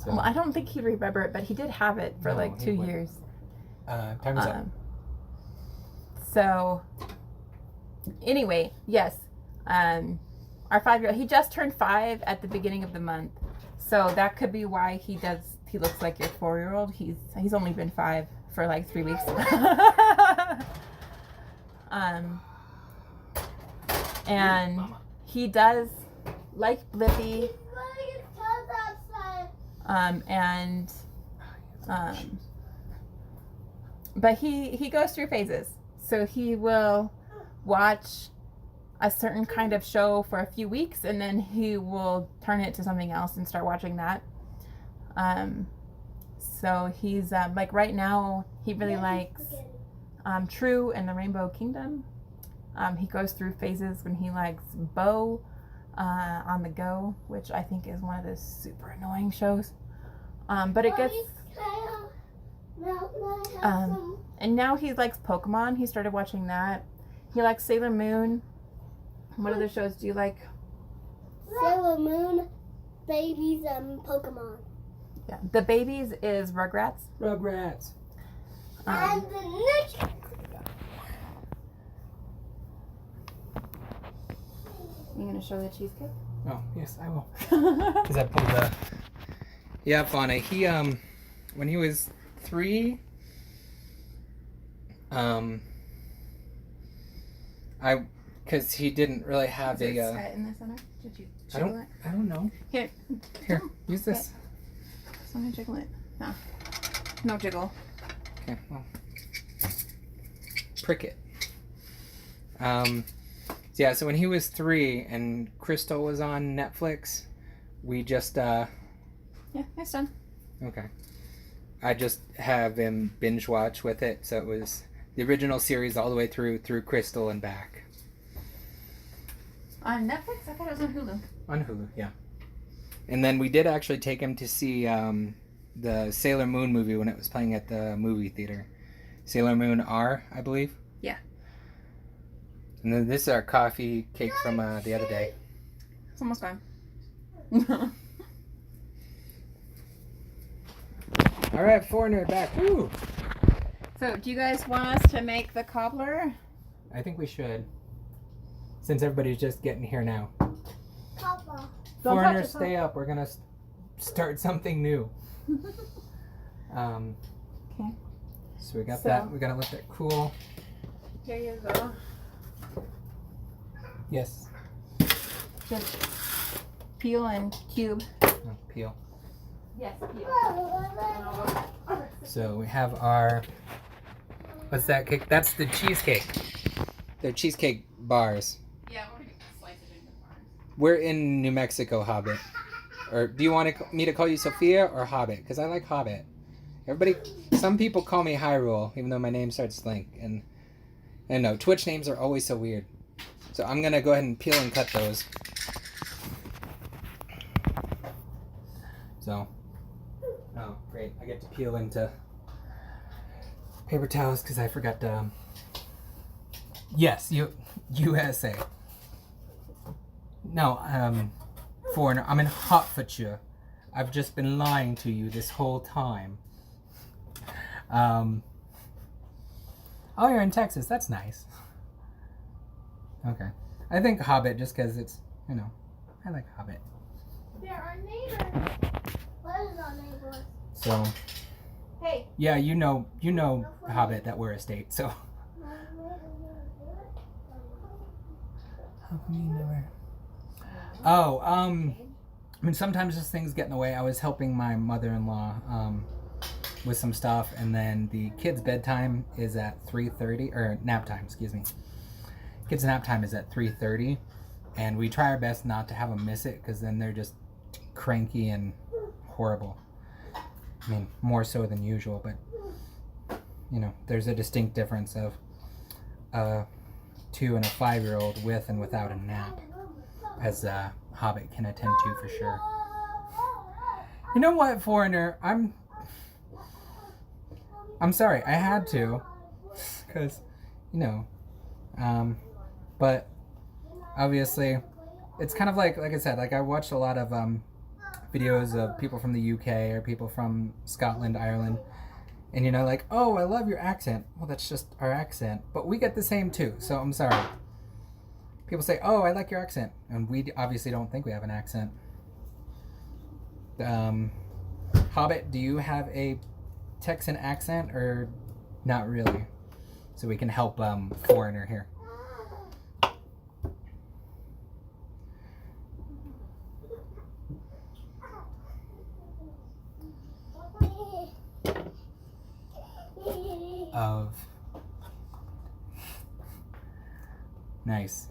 So, Well, I don't think he'd remember it, but he did have it for No, like he 2 wouldn't. years. Time is up. So, anyway, yes. Our 5-year-old, he just turned 5 at the beginning of the month. So that could be why he looks like your 4-year-old. He's only been 5 for like 3 weeks. And he does like Blippi. But he goes through phases. So he will watch a certain kind of show for a few weeks, and then he will turn it to something else and start watching that. So he's like right now he really likes True and the Rainbow Kingdom. He goes through phases when he likes Bo on the Go, which I think is one of the super annoying shows. But it gets and now he likes Pokemon. He started watching that. He likes Sailor Moon. What other shows do you like? Sailor Moon, Babies, and Pokemon. Yeah, the Babies is Rugrats. Rugrats. And the next. You gonna show the cheesecake? Oh yes, I will. Because I pulled the. Yeah, Fauna. He when he was 3. Because he didn't really have Is it a. set in the center? Did you jiggle it? I don't know. Here, Use this. so I'm gonna jiggle it. No jiggle. Okay. Well. Prick it. Yeah. So when he was 3 and Crystal was on Netflix, we just. Yeah, it's done. Okay. I just have him binge watch with it, so it was the original series all the way through Crystal and back. On Netflix? I thought it was on Hulu. On Hulu, yeah. And then we did actually take him to see the Sailor Moon movie when it was playing at the movie theater. Sailor Moon R, I believe. Yeah. And then this is our coffee cake from the other day. It's almost gone. All right, foreigner back. Woo! So, do you guys want us to make the cobbler? I think we should. Since everybody's just getting here now. Papa. Don't Foreigner, touch it, stay up. We're gonna start something new. Okay. So we got that. We gotta let that cool. Here you go. Yes. Just peel and cube. Oh, peel. Yes, peel. So we have our. What's that cake? That's the cheesecake. They're cheesecake bars. Yeah, we're gonna slice it into bars. We're in New Mexico, Hobbit. Or do you want me to call you Sophia or Hobbit? Because I like Hobbit. Some people call me Hyrule, even though my name starts with Link. And I know, Twitch names are always so weird. So I'm going to go ahead and peel and cut those. So, oh, great. I get to peel into paper towels because I forgot to... Yes, USA. No, foreigner. I'm in Hertfordshire. I've just been lying to you this whole time. Oh, you're in Texas. That's nice. Okay. I think Hobbit just because it's, I like Hobbit. They're our neighbors. What is our neighbors? So, Hey. yeah, you know Hobbit that we're a state, so. How come you never... Oh, I mean, sometimes just things get in the way. I was helping my mother-in-law with some stuff, and then the kids' bedtime is at 3:30, or nap time, excuse me. Kids' nap time is at 3:30, and we try our best not to have them miss it, because then they're just cranky and horrible. I mean, more so than usual, but, there's a distinct difference of a 2 and a 5-year-old with and without a nap, as Hobbit can attend to for sure. You know what, foreigner? I'm sorry. I had to, because, but obviously, it's kind of like I said, like I watched a lot of videos of people from the UK or people from Scotland, Ireland, And like, oh, I love your accent. Well, that's just our accent. But we get the same too, so I'm sorry. People say, oh, I like your accent. And we obviously don't think we have an accent. Hobbit, do you have a Texan accent or not really? So we can help Foreigner here. Of nice.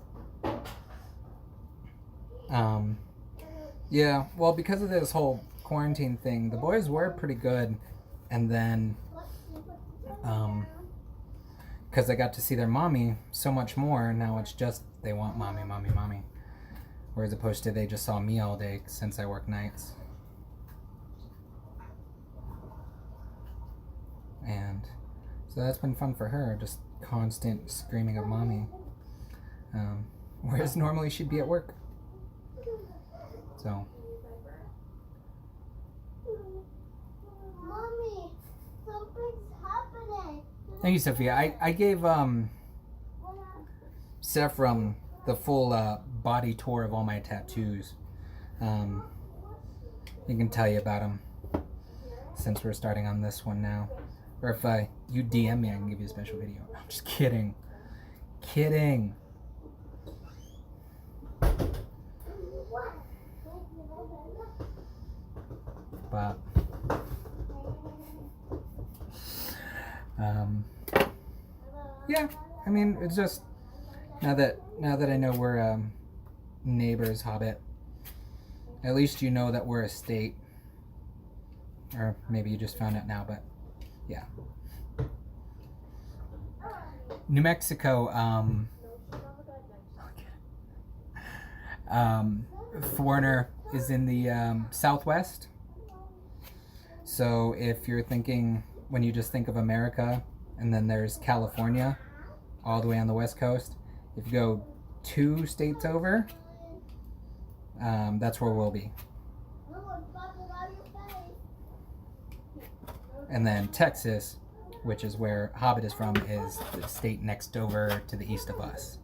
Yeah, well, because of this whole quarantine thing, the boys were pretty good, and then because I got to see their mommy so much more, now it's just they want mommy, mommy, mommy, whereas opposed to they just saw me all day since I work nights. And so that's been fun for her, just constant screaming of mommy. Whereas normally she'd be at work. So. Mommy, something's happening. Thank you, Sophia. I gave Sephram the full body tour of all my tattoos. He can tell you about them since we're starting on this one now. Or if you DM me, I can give you a special video. I'm just kidding. Kidding. But yeah, I mean, it's just now that I know we're neighbors, Hobbit. At least you know that we're a state, or maybe you just found out now. But yeah, New Mexico. Foreigner is in the southwest. So if you're thinking, when you just think of America, and then there's California, all the way on the west coast. If you go 2 states over, that's where we'll be. And then Texas, which is where Hobbit is from, is the state next over to the east of us.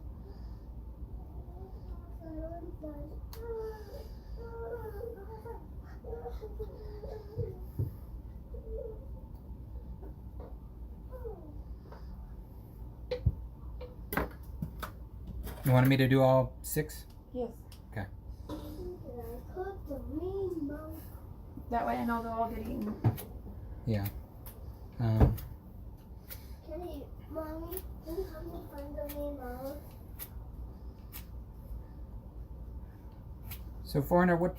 You wanted me to do all 6? Yes. Okay. That way I know they'll all get eaten. Yeah. Mommy, can you help me find the Nemo? So Foreigner, what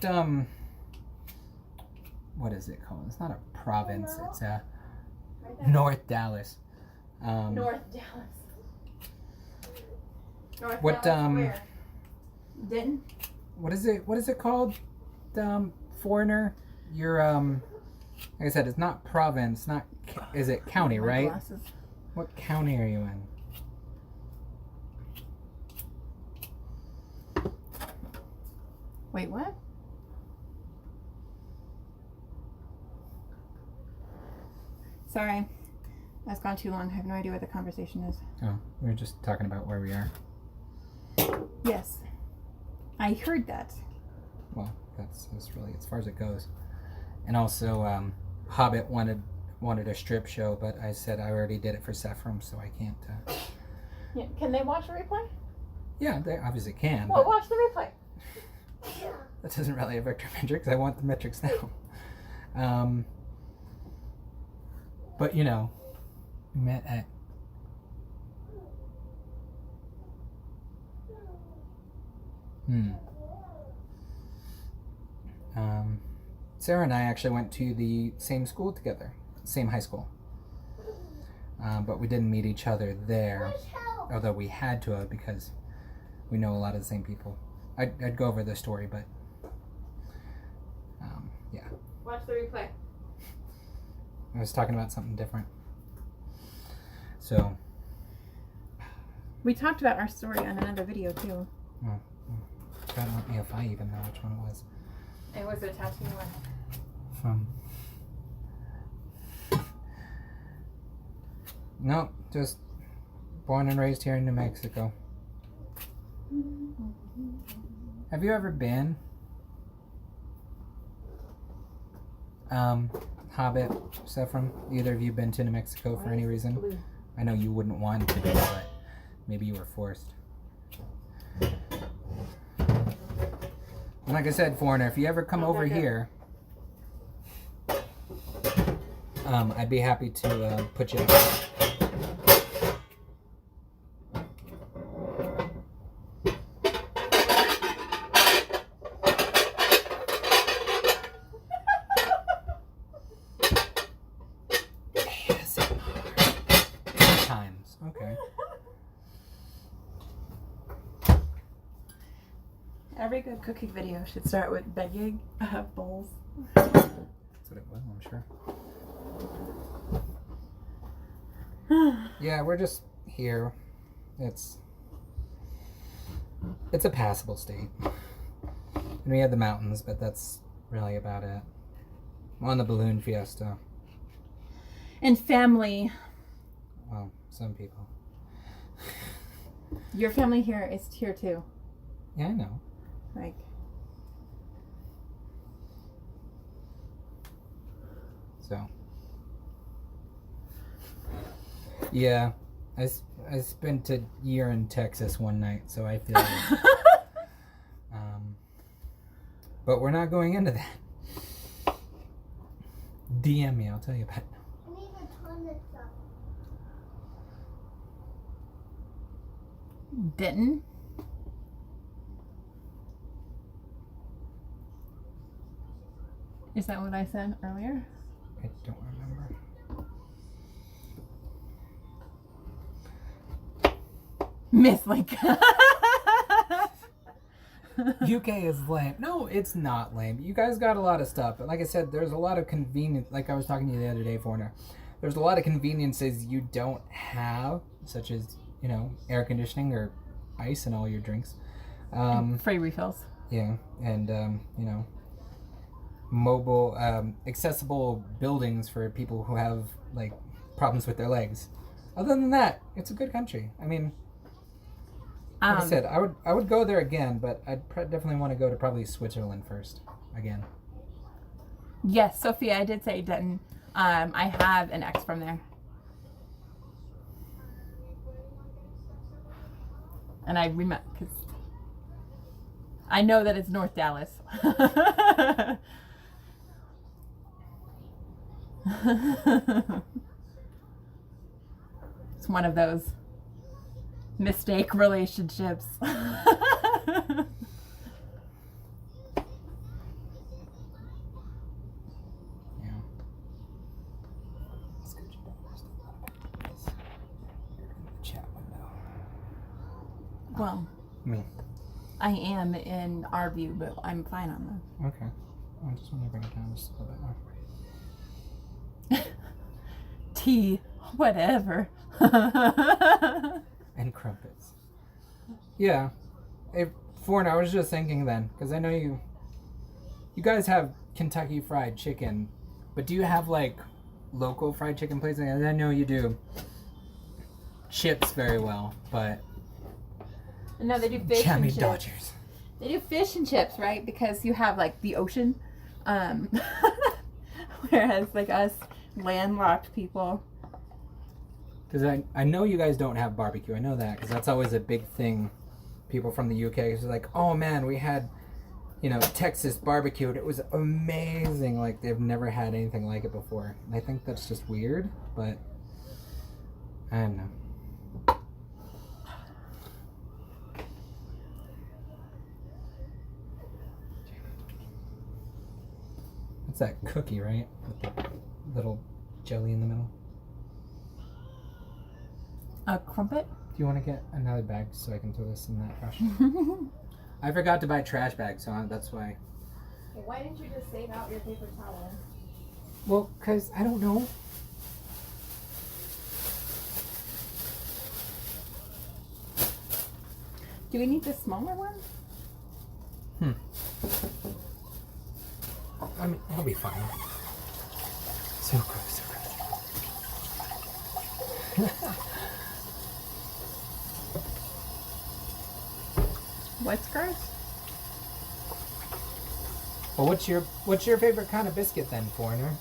is it called? It's not a province. It's a North Dallas. North Dallas. North What Dallas where? Denton? What is it called? Foreigner? You're like I said, it's not province, not is it county, My right? glasses. What county are you in? Wait, what? Sorry. That's gone too long. I have no idea what the conversation is. Oh, we were just talking about where we are. Yes. I heard that. Well, that's really as far as it goes. And also, Hobbit wanted a strip show, but I said I already did it for Sephram, so I can't. Yeah. Can they watch the replay? Yeah, they obviously can. Well, but watch the replay. that doesn't really affect our metrics. I want the metrics now. But we met at. Sarah and I actually went to the same school together, same high school. But we didn't meet each other there, although we had to have because we know a lot of the same people. I'd go over the story, but yeah. Watch the replay. I was talking about something different. So. We talked about our story on another video too. I don't know if I even know which one it was. It was a tattoo one. No, just born and raised here in New Mexico. Have you ever been? Hobbit, Saffron, either of you been to New Mexico for any reason? I know you wouldn't want to go, but maybe you were forced. And like I said, foreigner, if you ever come over here, I'd be happy to put you up. Times. Okay. Every good cooking video should start with begging bowls. That's what it will, I'm sure. Yeah, we're just here. It's a passable state. And we have the mountains, but that's really about it. On the balloon fiesta. And family. Well, some people. Your family here is here too. Yeah, I know. Like, So. Yeah, I spent a year in Texas one night, so I feel it. But we're not going into that. DM me, I'll tell you about it. I need a toilet up. Denton. Is that what I said earlier? I don't remember. Miss Link. UK is lame. No, it's not lame. You guys got a lot of stuff. But like I said, there's a lot of convenience. Like I was talking to you the other day, Foreigner. There's a lot of conveniences you don't have, such as, you know, air conditioning or ice in all your drinks. Free refills. Yeah, and, you know, mobile, accessible buildings for people who have, like, problems with their legs. Other than that, it's a good country. I mean, like I said, I would go there again, but I'd definitely want to go to probably Switzerland first, again. Yes, Sophia, I did say Denton. I have an ex from there. And I remember, because I know that it's North Dallas. It's one of those mistake relationships. Well, Me. I am in our view, but I'm fine on Okay. I just want to bring it down just a little bit more. that. Tea, whatever. And crumpets. Yeah. Hey, Foreigner, I was just thinking then, because I know you guys have Kentucky Fried Chicken, but do you have, like, local fried chicken places? I know you do chips very well, but... No, they do fish Jammy and chips. Dodgers. They do fish and chips, right? Because you have, like, the ocean. Whereas, like, us landlocked people. Because I know you guys don't have barbecue. I know that, because that's always a big thing. People from the UK is like, oh man, we had, you know, Texas barbecue, and it was amazing. Like, they've never had anything like it before. And I think that's just weird, but I don't know. It's that cookie, right? With the little jelly in the middle. A crumpet? Do you want to get another bag so I can throw this in that trash? I forgot to buy trash bags, so that's why. Well, why didn't you just save out your paper towel? Well, because I don't know. Do we need the smaller one? I mean, it'll be fine. So gross, so gross. What's gross? Well, what's your favorite kind of biscuit then, foreigner?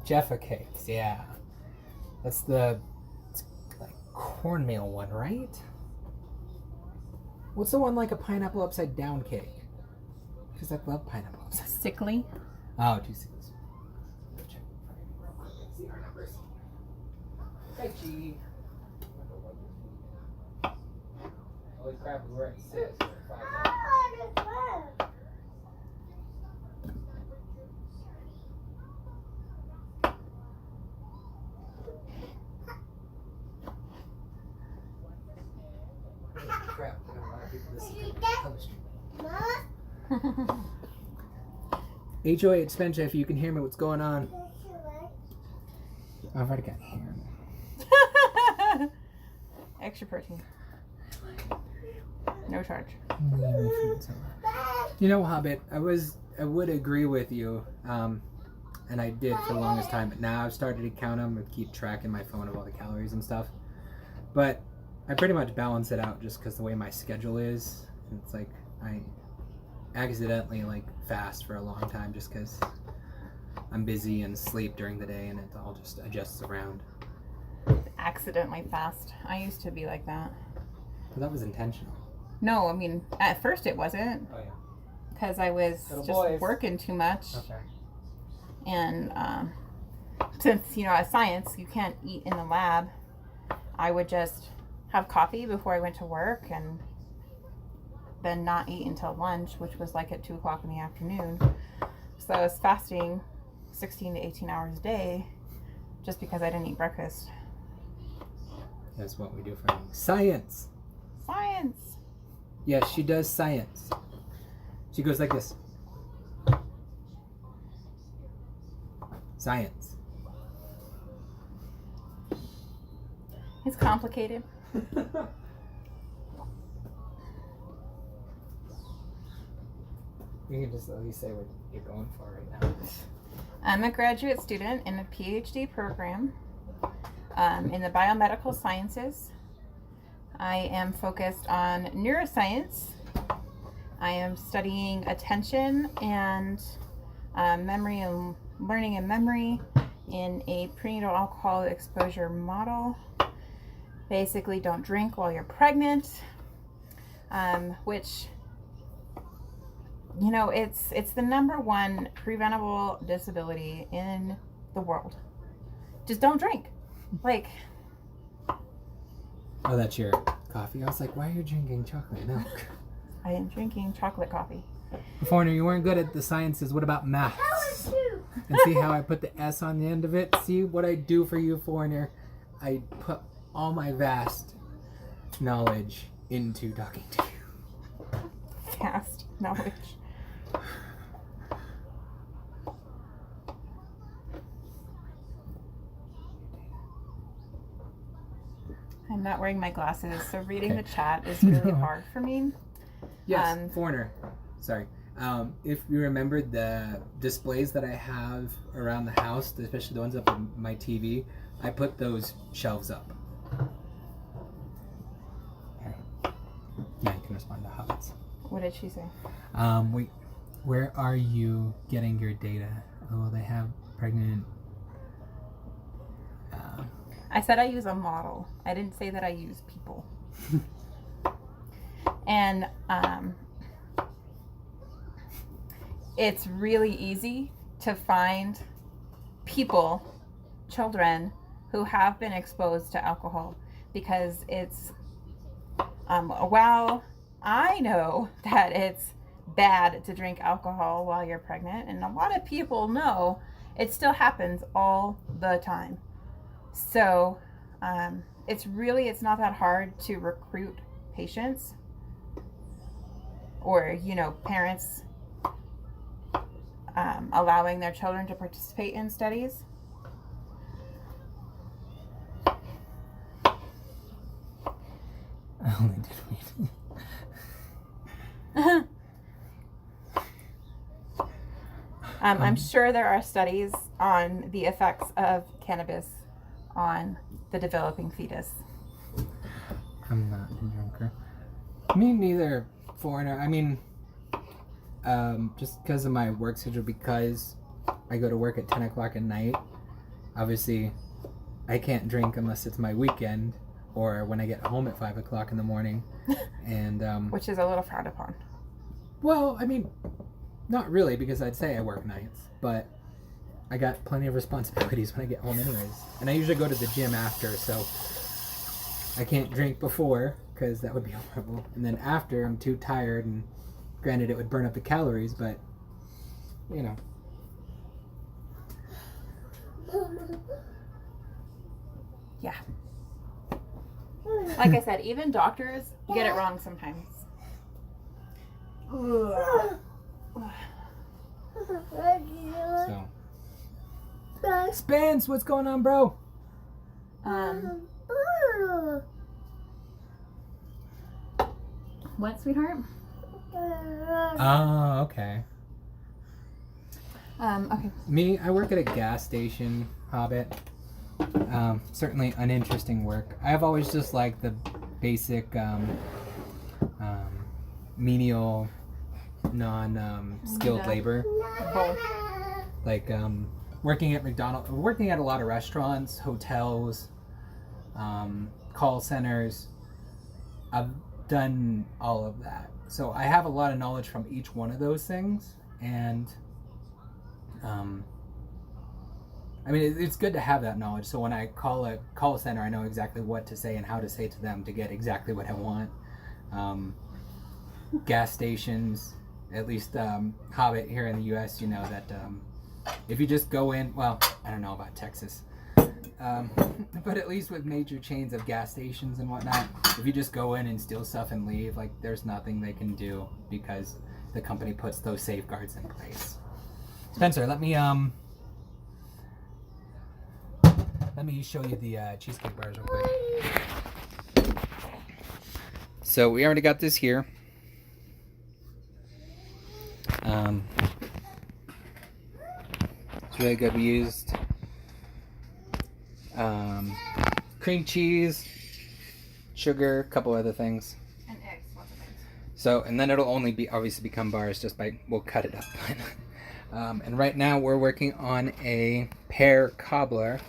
Jaffa cakes, yeah. That's the like cornmeal one, right? What's the one like a pineapple upside down cake? Because I love pineapple upside down. Sickly. Oh, 2 6. Hey, G. Holy crap, we were at 6. We're at 5 now. Crap, we got a lot of people listening to the stream. HOA at Spencer, if you can hear me, what's going on? I've already got hair. Extra protein. No charge. You know, Hobbit, I would agree with you, and I did for the longest time, but now I've started to count them and keep track in my phone of all the calories and stuff. But I pretty much balance it out just because the way my schedule is. And it's like I accidentally like fast for a long time just because I'm busy and sleep during the day, and it all just adjusts around. Accidentally fast. I used to be like that. But that was intentional. No, I mean, at first it wasn't. Oh yeah. Because I was Little just boys. working too much. Okay. And since, you know, as science, you can't eat in the lab, I would just have coffee before I went to work and then not eat until lunch, which was like at 2 o'clock in the afternoon. So I was fasting 16 to 18 hours a day just because I didn't eat breakfast. That's what we do for science. Science! Yes, she does science. She goes like this. Science. It's complicated. You can just at least say what you're going for right now. I'm a graduate student in a PhD program in the biomedical sciences. I am focused on neuroscience. I am studying attention and memory and learning and memory in a prenatal alcohol exposure model. Basically, don't drink while you're pregnant, which, you know, it's the #1 preventable disability in the world. Just don't drink. Like, Oh, that's your coffee? I was like, why are you drinking chocolate milk? I am drinking chocolate coffee. Foreigner, you weren't good at the sciences. What about maths? And see how I put the S on the end of it? See what I do for you, foreigner? I put all my vast knowledge into talking to you. Fast knowledge. I'm not wearing my glasses, so reading Okay. the chat is really hard for me. Yes, foreigner. Sorry. If you remember the displays that I have around the house, especially the ones up on my TV, I put those shelves up. Okay. Now you can respond to Hobbits. What did she say? Where are you getting your data? Oh, they have pregnant. I said I use a model. I didn't say that I use people. And it's really easy to find people, children, who have been exposed to alcohol, because it's, while I know that it's bad to drink alcohol while you're pregnant, and a lot of people know, it still happens all the time. So it's not that hard to recruit patients or, you know, parents allowing their children to participate in studies. I only did weed. I'm sure there are studies on the effects of cannabis on the developing fetus. I'm not a drinker. Me neither, foreigner. I mean, just because of my work schedule, because I go to work at 10 o'clock at night, obviously I can't drink unless it's my weekend or when I get home at 5 o'clock in the morning. And Which is a little frowned upon. well, I mean, not really, because I'd say I work nights, but I got plenty of responsibilities when I get home anyways. And I usually go to the gym after, so I can't drink before, because that would be horrible. And then after, I'm too tired, and granted, it would burn up the calories, but, you know. Yeah. Like I said, even doctors get it wrong sometimes. So. Spence, what's going on, bro? What, sweetheart? Oh, okay. Okay. Me, I work at a gas station, Hobbit. Certainly uninteresting work. I've always just liked the basic menial, non-skilled labor. Both. Like working at McDonald's, working at a lot of restaurants, hotels, call centers. I've done all of that. So I have a lot of knowledge from each one of those things. And I mean, it's good to have that knowledge. So when I call a call center, I know exactly what to say and how to say to them to get exactly what I want. Gas stations, at least Hobbit here in the U.S., you know that if you just go in, well, I don't know about Texas, but at least with major chains of gas stations and whatnot, if you just go in and steal stuff and leave, like there's nothing they can do because the company puts those safeguards in place. Spencer, let me show you the cheesecake bars real quick. So we already got this here. It's really good. We used cream cheese, sugar, a couple other things. And eggs, lots of eggs. So, and then it'll only be obviously become bars just by, we'll cut it up. And right now we're working on a pear cobbler.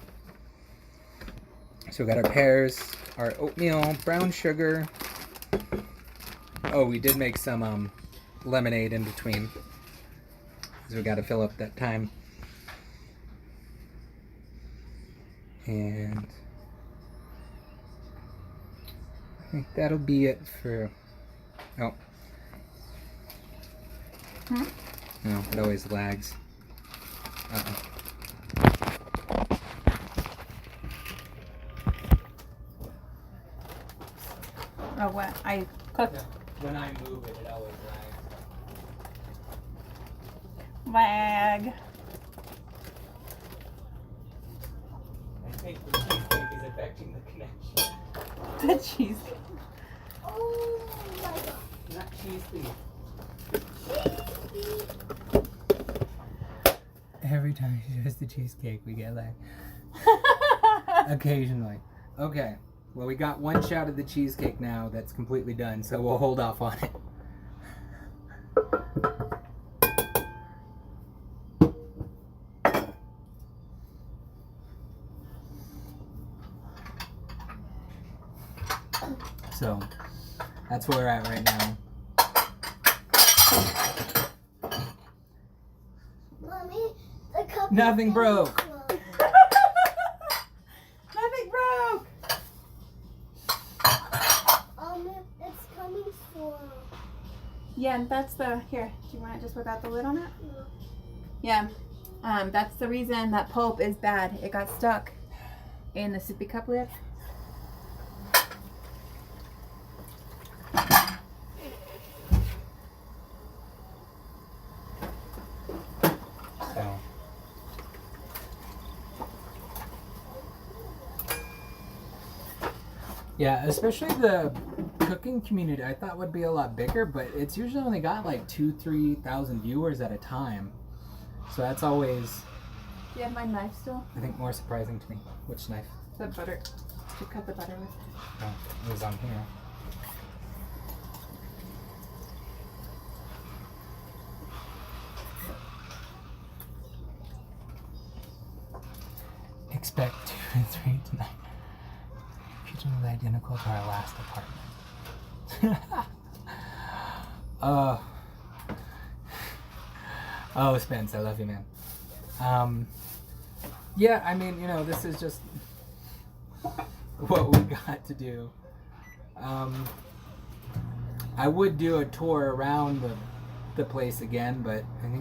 So we got our pears, our oatmeal, brown sugar. Oh, we did make some lemonade in between. So we got to fill up that time. And I think that'll be it for... Oh. No, it always lags. Uh-oh. Oh, what? I cooked. Yeah. When I move it, it always lags. Lag. I think the cheesecake is affecting the connection. The cheese. Oh my god. Not cheesecake. Every time she does the cheesecake, we get lag. Occasionally. Okay. Well, we got one shot of the cheesecake now that's completely done, so we'll hold off on it. So, that's where we're at right now. Mommy, the cup Nothing is broke. full. Nothing broke. It's coming for. Yeah, and that's the here. Do you want it just without the lid on it? No. Yeah. That's the reason that pulp is bad. It got stuck in the sippy cup lid. So. Yeah, especially the cooking community I thought would be a lot bigger, but it's usually only got like 2,000-3,000 viewers at a time. So that's always, Do you have my knife still? I think, more surprising to me. Which knife? The butter. To cut the butter with. Oh, it was on here. Expect 2 and 3 tonight. Kitchen was identical to our last apartment. Oh, Spence, I love you, man. Yeah, I mean, you know, this is just what we got to do. I would do a tour around the place again, but I think it